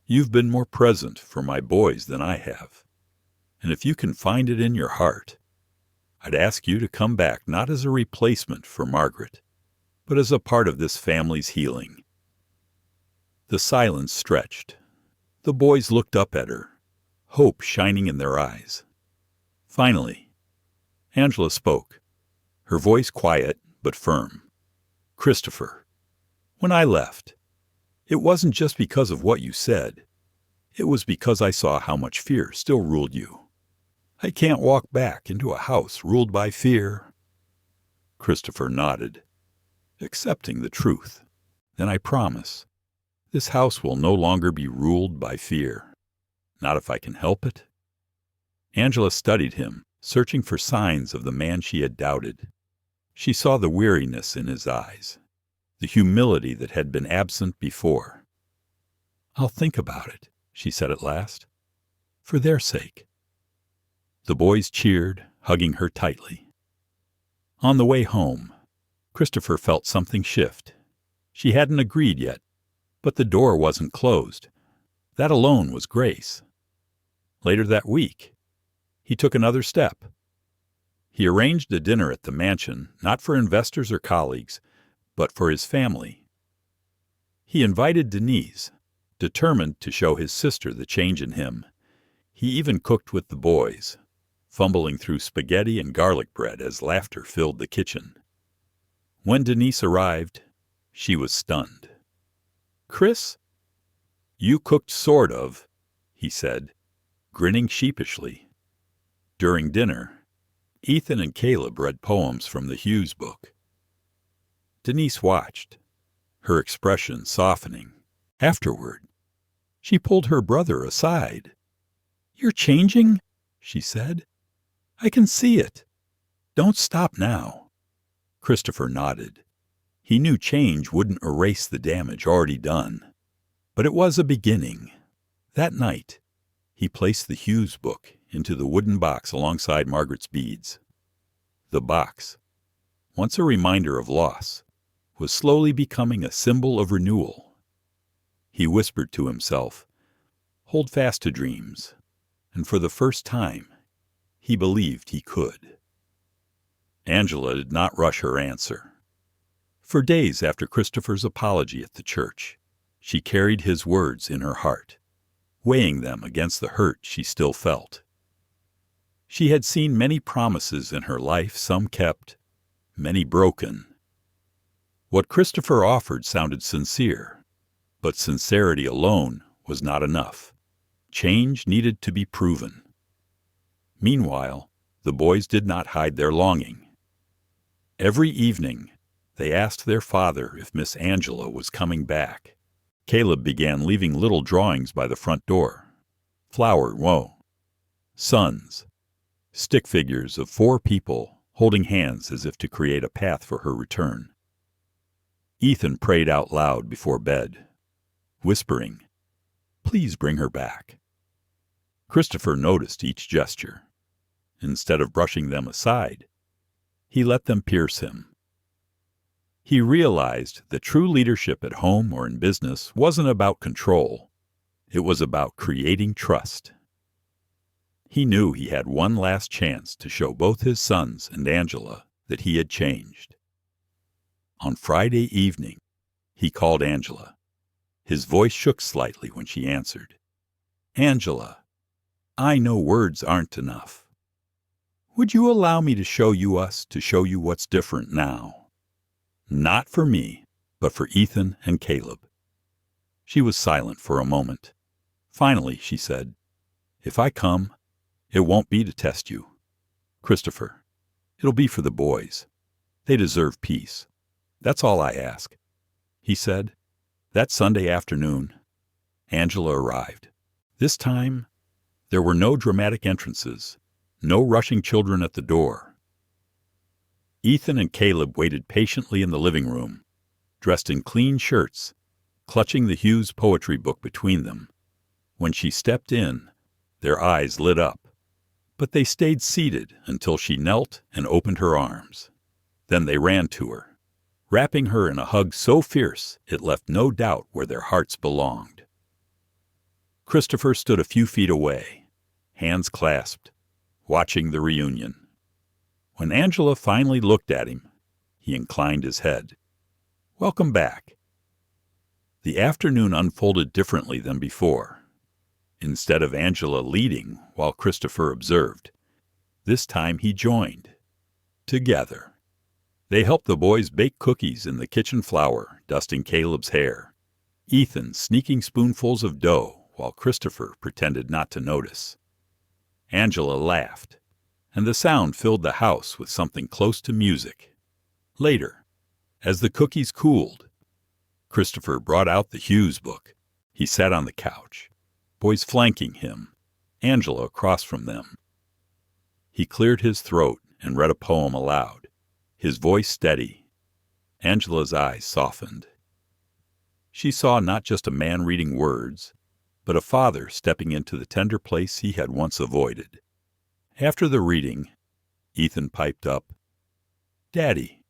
You've been more present for my boys than I have. And if you can find it in your heart, I'd ask you to come back not as a replacement for Margaret, but as a part of this family's healing." The silence stretched. The boys looked up at her, hope shining in their eyes. Finally, Angela spoke, her voice quiet but firm. "Christopher, when I left, it wasn't just because of what you said. It was because I saw how much fear still ruled you. I can't walk back into a house ruled by fear." Christopher nodded, accepting the truth. "Then I promise, this house will no longer be ruled by fear. Not if I can help it." Angela studied him, searching for signs of the man she had doubted. She saw the weariness in his eyes, the humility that had been absent before. "I'll think about it," she said at last, "for their sake." The boys cheered, hugging her tightly. On the way home, Christopher felt something shift. She hadn't agreed yet, but the door wasn't closed. That alone was grace. Later that week, he took another step. He arranged a dinner at the mansion, not for investors or colleagues, but for his family. He invited Denise, determined to show his sister the change in him. He even cooked with the boys, fumbling through spaghetti and garlic bread as laughter filled the kitchen. When Denise arrived, she was stunned. "Chris, you cooked sort of," he said, grinning sheepishly. During dinner, Ethan and Caleb read poems from the Hughes book. Denise watched, her expression softening. Afterward, she pulled her brother aside. "You're changing," she said. "I can see it. Don't stop now." Christopher nodded. He knew change wouldn't erase the damage already done, but it was a beginning. That night, he placed the Hughes book into the wooden box alongside Margaret's beads. The box, once a reminder of loss, was slowly becoming a symbol of renewal. He whispered to himself, "Hold fast to dreams," and for the first time, he believed he could. Angela did not rush her answer. For days after Christopher's apology at the church, she carried his words in her heart, weighing them against the hurt she still felt. She had seen many promises in her life, some kept, many broken. What Christopher offered sounded sincere, but sincerity alone was not enough. Change needed to be proven. Meanwhile, the boys did not hide their longing. Every evening, they asked their father if Miss Angela was coming back. Caleb began leaving little drawings by the front door. Flowered woe. Suns. Stick figures of 4 people holding hands as if to create a path for her return. Ethan prayed out loud before bed, whispering, "Please bring her back." Christopher noticed each gesture. Instead of brushing them aside, he let them pierce him. He realized that true leadership at home or in business wasn't about control. It was about creating trust. He knew he had one last chance to show both his sons and Angela that he had changed. On Friday evening, he called Angela. His voice shook slightly when she answered. "Angela, I know words aren't enough. Would you allow me to show you us, to show you what's different now? Not for me, but for Ethan and Caleb." She was silent for a moment. Finally, she said, "If I come, it won't be to test you, Christopher. It'll be for the boys. They deserve peace. That's all I ask." He said. That Sunday afternoon, Angela arrived. This time, there were no dramatic entrances, no rushing children at the door. Ethan and Caleb waited patiently in the living room, dressed in clean shirts, clutching the Hughes poetry book between them. When she stepped in, their eyes lit up, but they stayed seated until she knelt and opened her arms. Then they ran to her, wrapping her in a hug so fierce it left no doubt where their hearts belonged. Christopher stood a few feet away, hands clasped, watching the reunion. When Angela finally looked at him, he inclined his head. "Welcome back." The afternoon unfolded differently than before. Instead of Angela leading while Christopher observed, this time he joined. Together, they helped the boys bake cookies in the kitchen flour, dusting Caleb's hair. Ethan sneaking spoonfuls of dough while Christopher pretended not to notice. Angela laughed, and the sound filled the house with something close to music. Later, as the cookies cooled, Christopher brought out the Hughes book. He sat on the couch, boys flanking him, Angela across from them. He cleared his throat and read a poem aloud, his voice steady. Angela's eyes softened. She saw not just a man reading words, but a father stepping into the tender place he had once avoided. After the reading, Ethan piped up, "Daddy,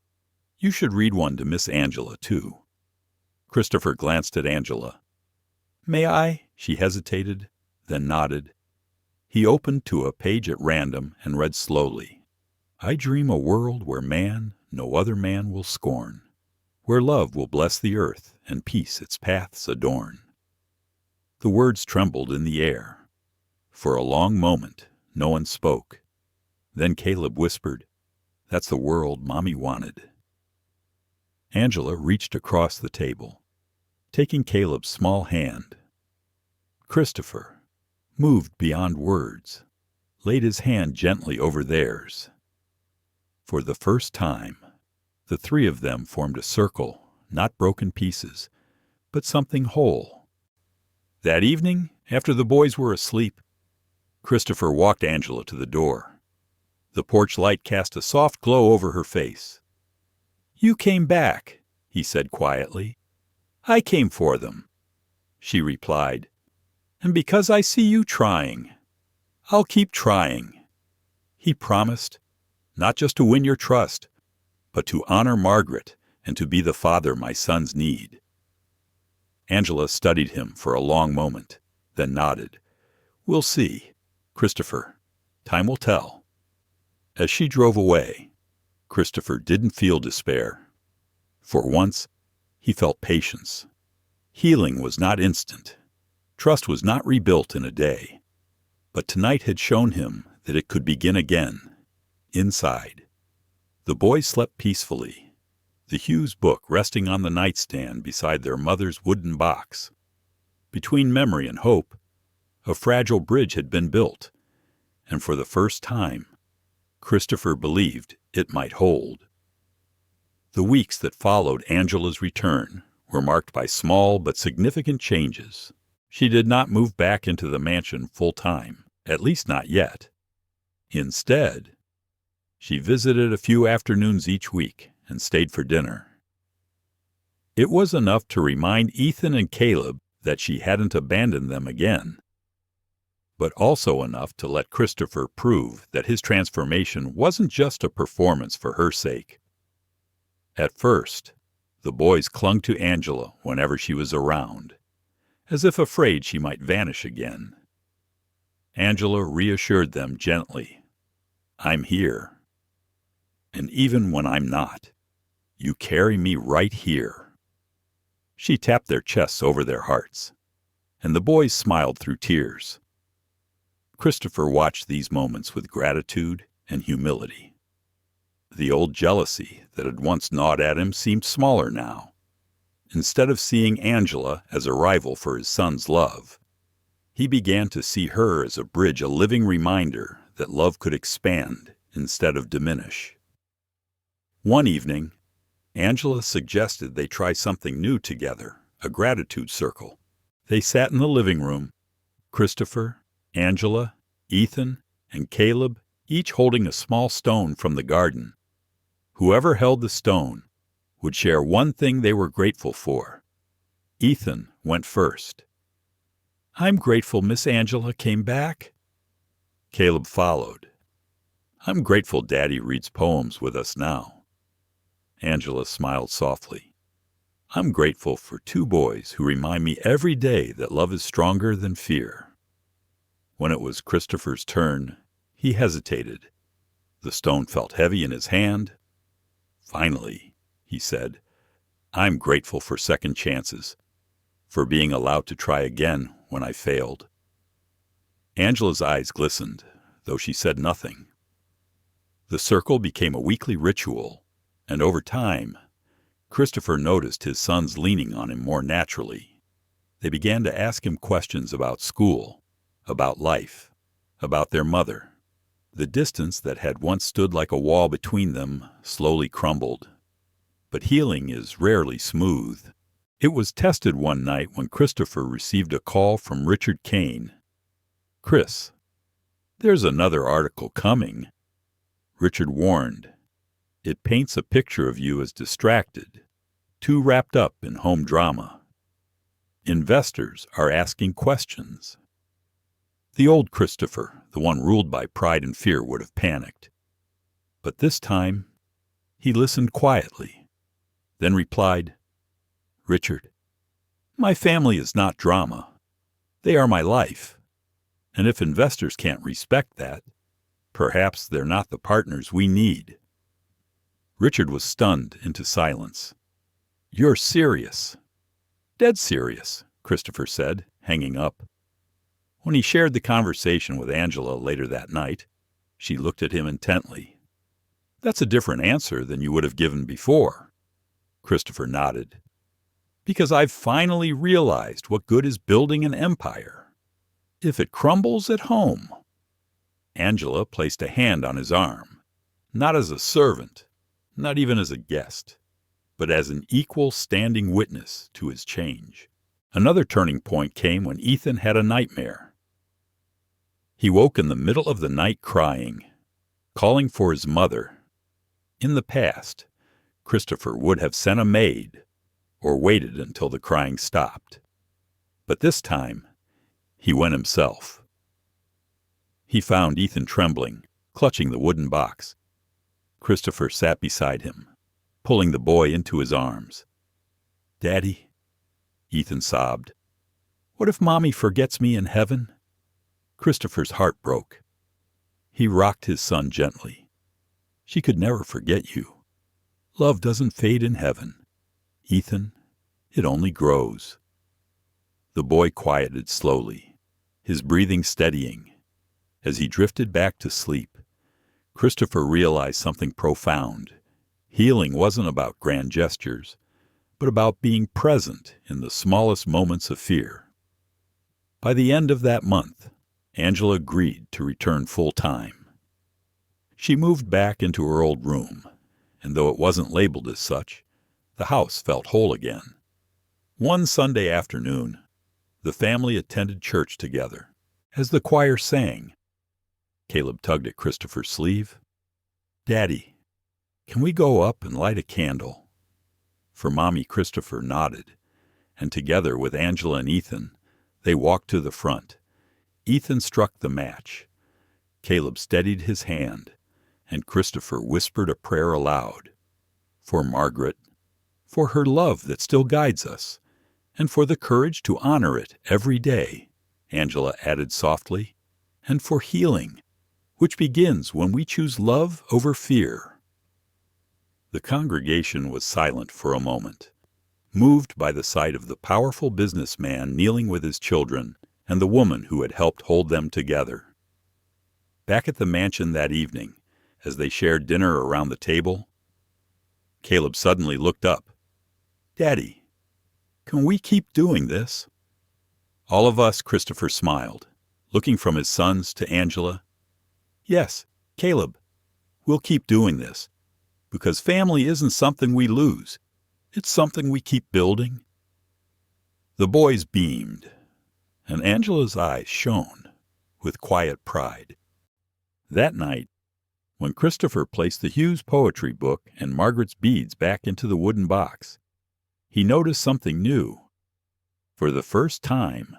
you should read one to Miss Angela, too." Christopher glanced at Angela. "May I?" She hesitated, then nodded. He opened to a page at random and read slowly. "I dream a world where man no other man will scorn, where love will bless the earth and peace its paths adorn." The words trembled in the air. For a long moment, no one spoke. Then Caleb whispered, "That's the world Mommy wanted." Angela reached across the table, taking Caleb's small hand. Christopher, moved beyond words, laid his hand gently over theirs. For the first time, the three of them formed a circle, not broken pieces, but something whole. That evening, after the boys were asleep, Christopher walked Angela to the door. The porch light cast a soft glow over her face. "You came back," he said quietly. "I came for them," she replied. "And because I see you trying, I'll keep trying." He promised, not just to win your trust, but to honor Margaret and to be the father my sons need. Angela studied him for a long moment, then nodded. "We'll see, Christopher. Time will tell." As she drove away, Christopher didn't feel despair. For once, he felt patience. Healing was not instant. Trust was not rebuilt in a day. But tonight had shown him that it could begin again, inside. The boys slept peacefully, the Hughes book resting on the nightstand beside their mother's wooden box. Between memory and hope, a fragile bridge had been built, and for the first time, Christopher believed it might hold. The weeks that followed Angela's return were marked by small but significant changes. She did not move back into the mansion full-time, at least not yet. Instead, she visited a few afternoons each week and stayed for dinner. It was enough to remind Ethan and Caleb that she hadn't abandoned them again, but also enough to let Christopher prove that his transformation wasn't just a performance for her sake. At first, the boys clung to Angela whenever she was around, as if afraid she might vanish again. Angela reassured them gently, "I'm here. And even when I'm not, you carry me right here." She tapped their chests over their hearts, and the boys smiled through tears. Christopher watched these moments with gratitude and humility. The old jealousy that had once gnawed at him seemed smaller now. Instead of seeing Angela as a rival for his son's love, he began to see her as a bridge, a living reminder that love could expand instead of diminish. One evening, Angela suggested they try something new together, a gratitude circle. They sat in the living room, Christopher, Angela, Ethan, and Caleb, each holding a small stone from the garden. Whoever held the stone would share one thing they were grateful for. Ethan went first. "I'm grateful Miss Angela came back." Caleb followed. "I'm grateful Daddy reads poems with us now." Angela smiled softly. "I'm grateful for two boys who remind me every day that love is stronger than fear." When it was Christopher's turn, he hesitated. The stone felt heavy in his hand. "Finally," he said, "I'm grateful for second chances, for being allowed to try again when I failed." Angela's eyes glistened, though she said nothing. The circle became a weekly ritual, and over time, Christopher noticed his sons leaning on him more naturally. They began to ask him questions about school, about life, about their mother. The distance that had once stood like a wall between them slowly crumbled. But healing is rarely smooth. It was tested one night when Christopher received a call from Richard Kane. "Chris, there's another article coming," Richard warned. "It paints a picture of you as distracted, too wrapped up in home drama. Investors are asking questions." The old Christopher, the one ruled by pride and fear, would have panicked. But this time, he listened quietly, then replied, "Richard, my family is not drama. They are my life. And if investors can't respect that, perhaps they're not the partners we need." Richard was stunned into silence. "You're serious." "Dead serious," Christopher said, hanging up. When he shared the conversation with Angela later that night, she looked at him intently. "That's a different answer than you would have given before." Christopher nodded. "Because I've finally realized what good is building an empire if it crumbles at home." Angela placed a hand on his arm, not as a servant, not even as a guest, but as an equal standing witness to his change. Another turning point came when Ethan had a nightmare. He woke in the middle of the night crying, calling for his mother. In the past, Christopher would have sent a maid or waited until the crying stopped. But this time, he went himself. He found Ethan trembling, clutching the wooden box. Christopher sat beside him, pulling the boy into his arms. "Daddy," Ethan sobbed, "what if Mommy forgets me in heaven?" Christopher's heart broke. He rocked his son gently. "She could never forget you. Love doesn't fade in heaven, Ethan. It only grows." The boy quieted slowly, his breathing steadying. As he drifted back to sleep, Christopher realized something profound. Healing wasn't about grand gestures, but about being present in the smallest moments of fear. By the end of that month, Angela agreed to return full-time. She moved back into her old room, and though it wasn't labeled as such, the house felt whole again. One Sunday afternoon, the family attended church together. As the choir sang, Caleb tugged at Christopher's sleeve. "Daddy, can we go up and light a candle?" For Mommy, Christopher nodded, and together with Angela and Ethan, they walked to the front. Ethan struck the match. Caleb steadied his hand, and Christopher whispered a prayer aloud. "For Margaret, for her love that still guides us, and for the courage to honor it every day," Angela added softly, "and for healing, which begins when we choose love over fear." The congregation was silent for a moment, moved by the sight of the powerful businessman kneeling with his children and the woman who had helped hold them together. Back at the mansion that evening, as they shared dinner around the table, Caleb suddenly looked up. "Daddy, can we keep doing this?" All of us, Christopher smiled, looking from his sons to Angela. "Yes, Caleb, we'll keep doing this, because family isn't something we lose. It's something we keep building." The boys beamed, and Angela's eyes shone with quiet pride. That night, when Christopher placed the Hughes poetry book and Margaret's beads back into the wooden box, he noticed something new. For the first time,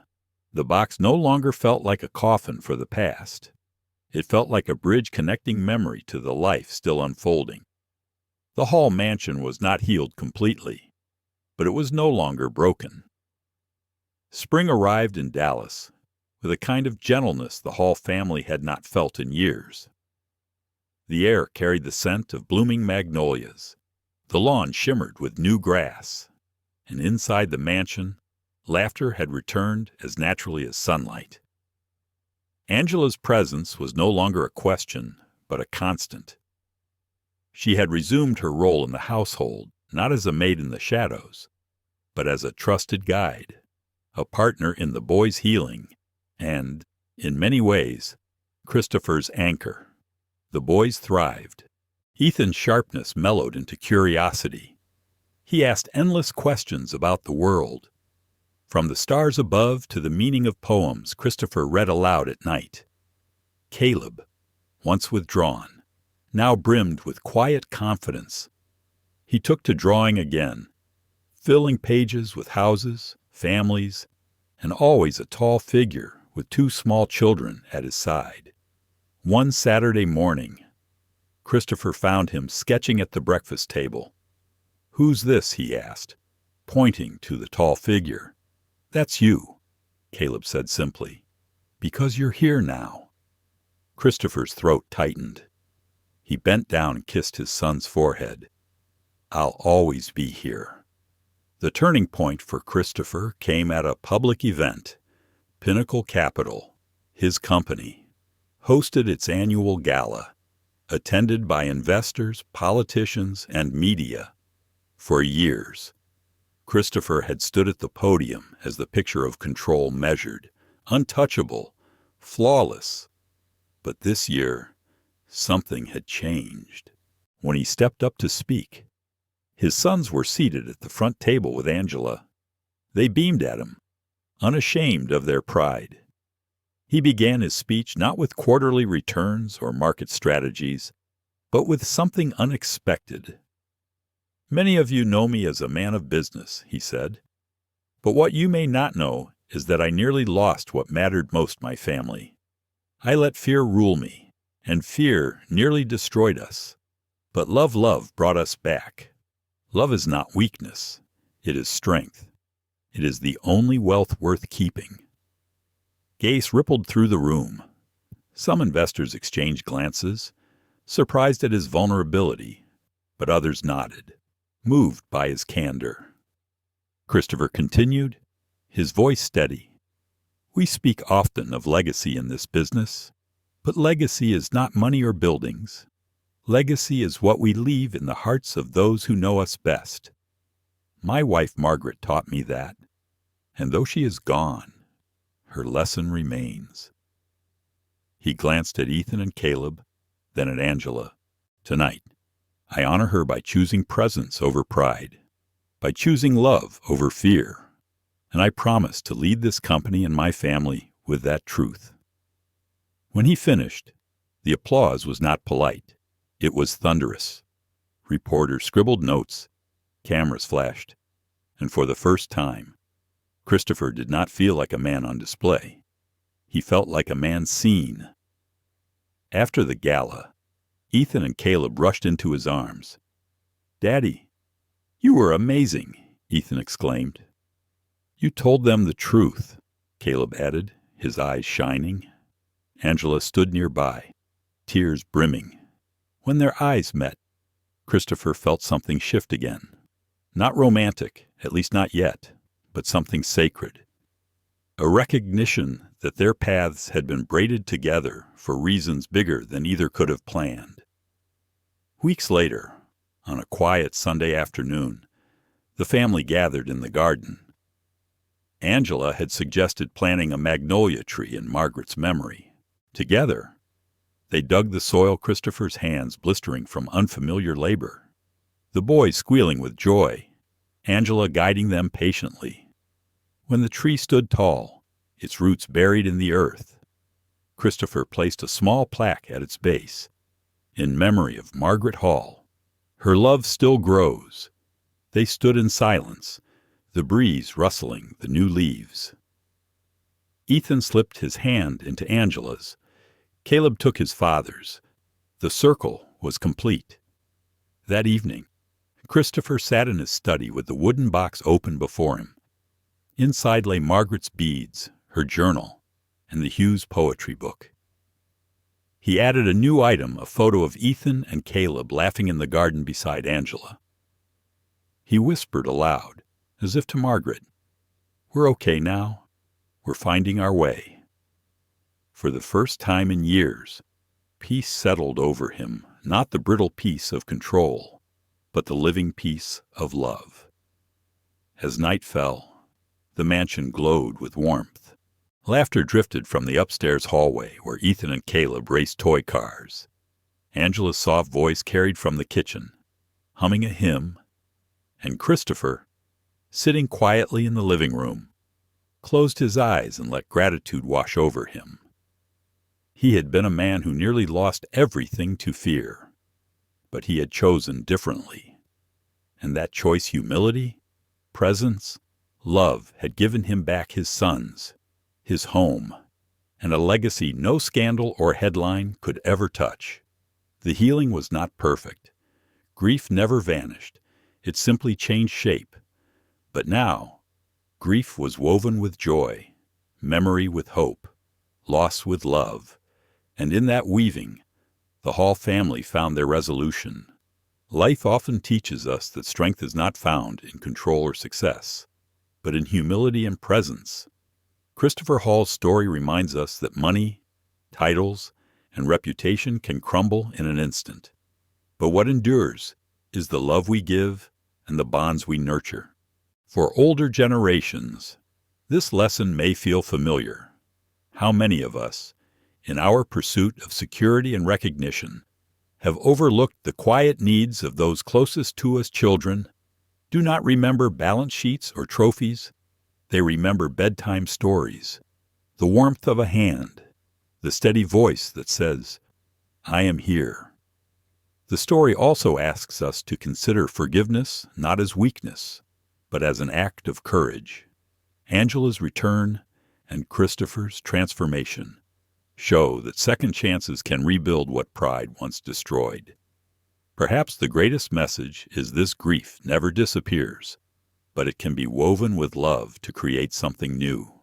the box no longer felt like a coffin for the past. It felt like a bridge connecting memory to the life still unfolding. The Hall mansion was not healed completely, but it was no longer broken. Spring arrived in Dallas with a kind of gentleness the Hall family had not felt in years. The air carried the scent of blooming magnolias. The lawn shimmered with new grass, and inside the mansion, laughter had returned as naturally as sunlight. Angela's presence was no longer a question, but a constant. She had resumed her role in the household, not as a maid in the shadows, but as a trusted guide, a partner in the boys' healing, and, in many ways, Christopher's anchor. The boys thrived. Ethan's sharpness mellowed into curiosity. He asked endless questions about the world. From the stars above to the meaning of poems Christopher read aloud at night. Caleb, once withdrawn, now brimmed with quiet confidence. He took to drawing again, filling pages with houses, families, and always a tall figure with two small children at his side. One Saturday morning, Christopher found him sketching at the breakfast table. "Who's this?" he asked, pointing to the tall figure. "That's you," Caleb said simply, "because you're here now." Christopher's throat tightened. He bent down and kissed his son's forehead. "I'll always be here." The turning point for Christopher came at a public event. Pinnacle Capital, his company, hosted its annual gala, attended by investors, politicians, and media. For years, Christopher had stood at the podium as the picture of control measured, untouchable, flawless. But this year, something had changed. When he stepped up to speak, his sons were seated at the front table with Angela. They beamed at him, unashamed of their pride. He began his speech not with quarterly returns or market strategies, but with something unexpected. "Many of you know me as a man of business," he said. "But what you may not know is that I nearly lost what mattered most my family. I let fear rule me, and fear nearly destroyed us. But love brought us back. Love is not weakness. It is strength. It is the only wealth worth keeping." Gaze rippled through the room. Some investors exchanged glances, surprised at his vulnerability, but others nodded, moved by his candor. Christopher continued, his voice steady. "We speak often of legacy in this business, but legacy is not money or buildings. Legacy is what we leave in the hearts of those who know us best. My wife Margaret taught me that, and though she is gone, her lesson remains." He glanced at Ethan and Caleb, then at Angela. "Tonight, I honor her by choosing presence over pride, by choosing love over fear, and I promise to lead this company and my family with that truth." When he finished, the applause was not polite. It was thunderous. Reporters scribbled notes, cameras flashed, and for the first time, Christopher did not feel like a man on display. He felt like a man seen. After the gala, Ethan and Caleb rushed into his arms. "Daddy, you were amazing," Ethan exclaimed. "You told them the truth," Caleb added, his eyes shining. Angela stood nearby, tears brimming. When their eyes met, Christopher felt something shift again. Not romantic, at least not yet, but something sacred. A recognition that their paths had been braided together for reasons bigger than either could have planned. Weeks later, on a quiet Sunday afternoon, the family gathered in the garden. Angela had suggested planting a magnolia tree in Margaret's memory. Together, they dug the soil, Christopher's hands blistering from unfamiliar labor. The boys squealing with joy, Angela guiding them patiently. When the tree stood tall, its roots buried in the earth, Christopher placed a small plaque at its base, in memory of Margaret Hall. Her love still grows. They stood in silence, the breeze rustling the new leaves. Ethan slipped his hand into Angela's. Caleb took his father's. The circle was complete. That evening, Christopher sat in his study with the wooden box open before him. Inside lay Margaret's beads, her journal, and the Hughes poetry book. He added a new item, a photo of Ethan and Caleb laughing in the garden beside Angela. He whispered aloud, as if to Margaret, "We're okay now. We're finding our way." For the first time in years, peace settled over him, not the brittle peace of control, but the living peace of love. As night fell, the mansion glowed with warmth. Laughter drifted from the upstairs hallway where Ethan and Caleb raced toy cars. Angela's soft voice carried from the kitchen, humming a hymn, and Christopher, sitting quietly in the living room, closed his eyes and let gratitude wash over him. He had been a man who nearly lost everything to fear, but he had chosen differently. And that choice, humility, presence, love, had given him back his sons, his home, and a legacy no scandal or headline could ever touch. The healing was not perfect. Grief never vanished. It simply changed shape. But now, grief was woven with joy, memory with hope, loss with love, and in that weaving, the Hall family found their resolution. Life often teaches us that strength is not found in control or success, but in humility and presence. Christopher Hall's story reminds us that money, titles, and reputation can crumble in an instant. But what endures is the love we give and the bonds we nurture. For older generations, this lesson may feel familiar. How many of us, in our pursuit of security and recognition, have overlooked the quiet needs of those closest to us? Children do not remember balance sheets or trophies. They remember bedtime stories, the warmth of a hand, the steady voice that says, "I am here." The story also asks us to consider forgiveness not as weakness, but as an act of courage. Angela's return and Christopher's transformation show that second chances can rebuild what pride once destroyed. Perhaps the greatest message is this: grief never disappears, but it can be woven with love to create something new.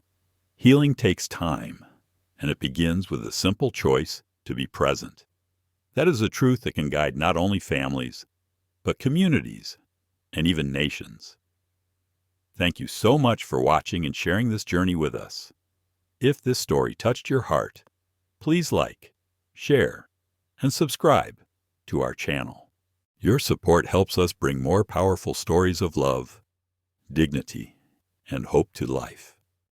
Healing takes time, and it begins with a simple choice to be present. That is a truth that can guide not only families, but communities and even nations. Thank you so much for watching and sharing this journey with us. If this story touched your heart, please like, share, and subscribe to our channel. Your support helps us bring more powerful stories of love, dignity, and hope to life.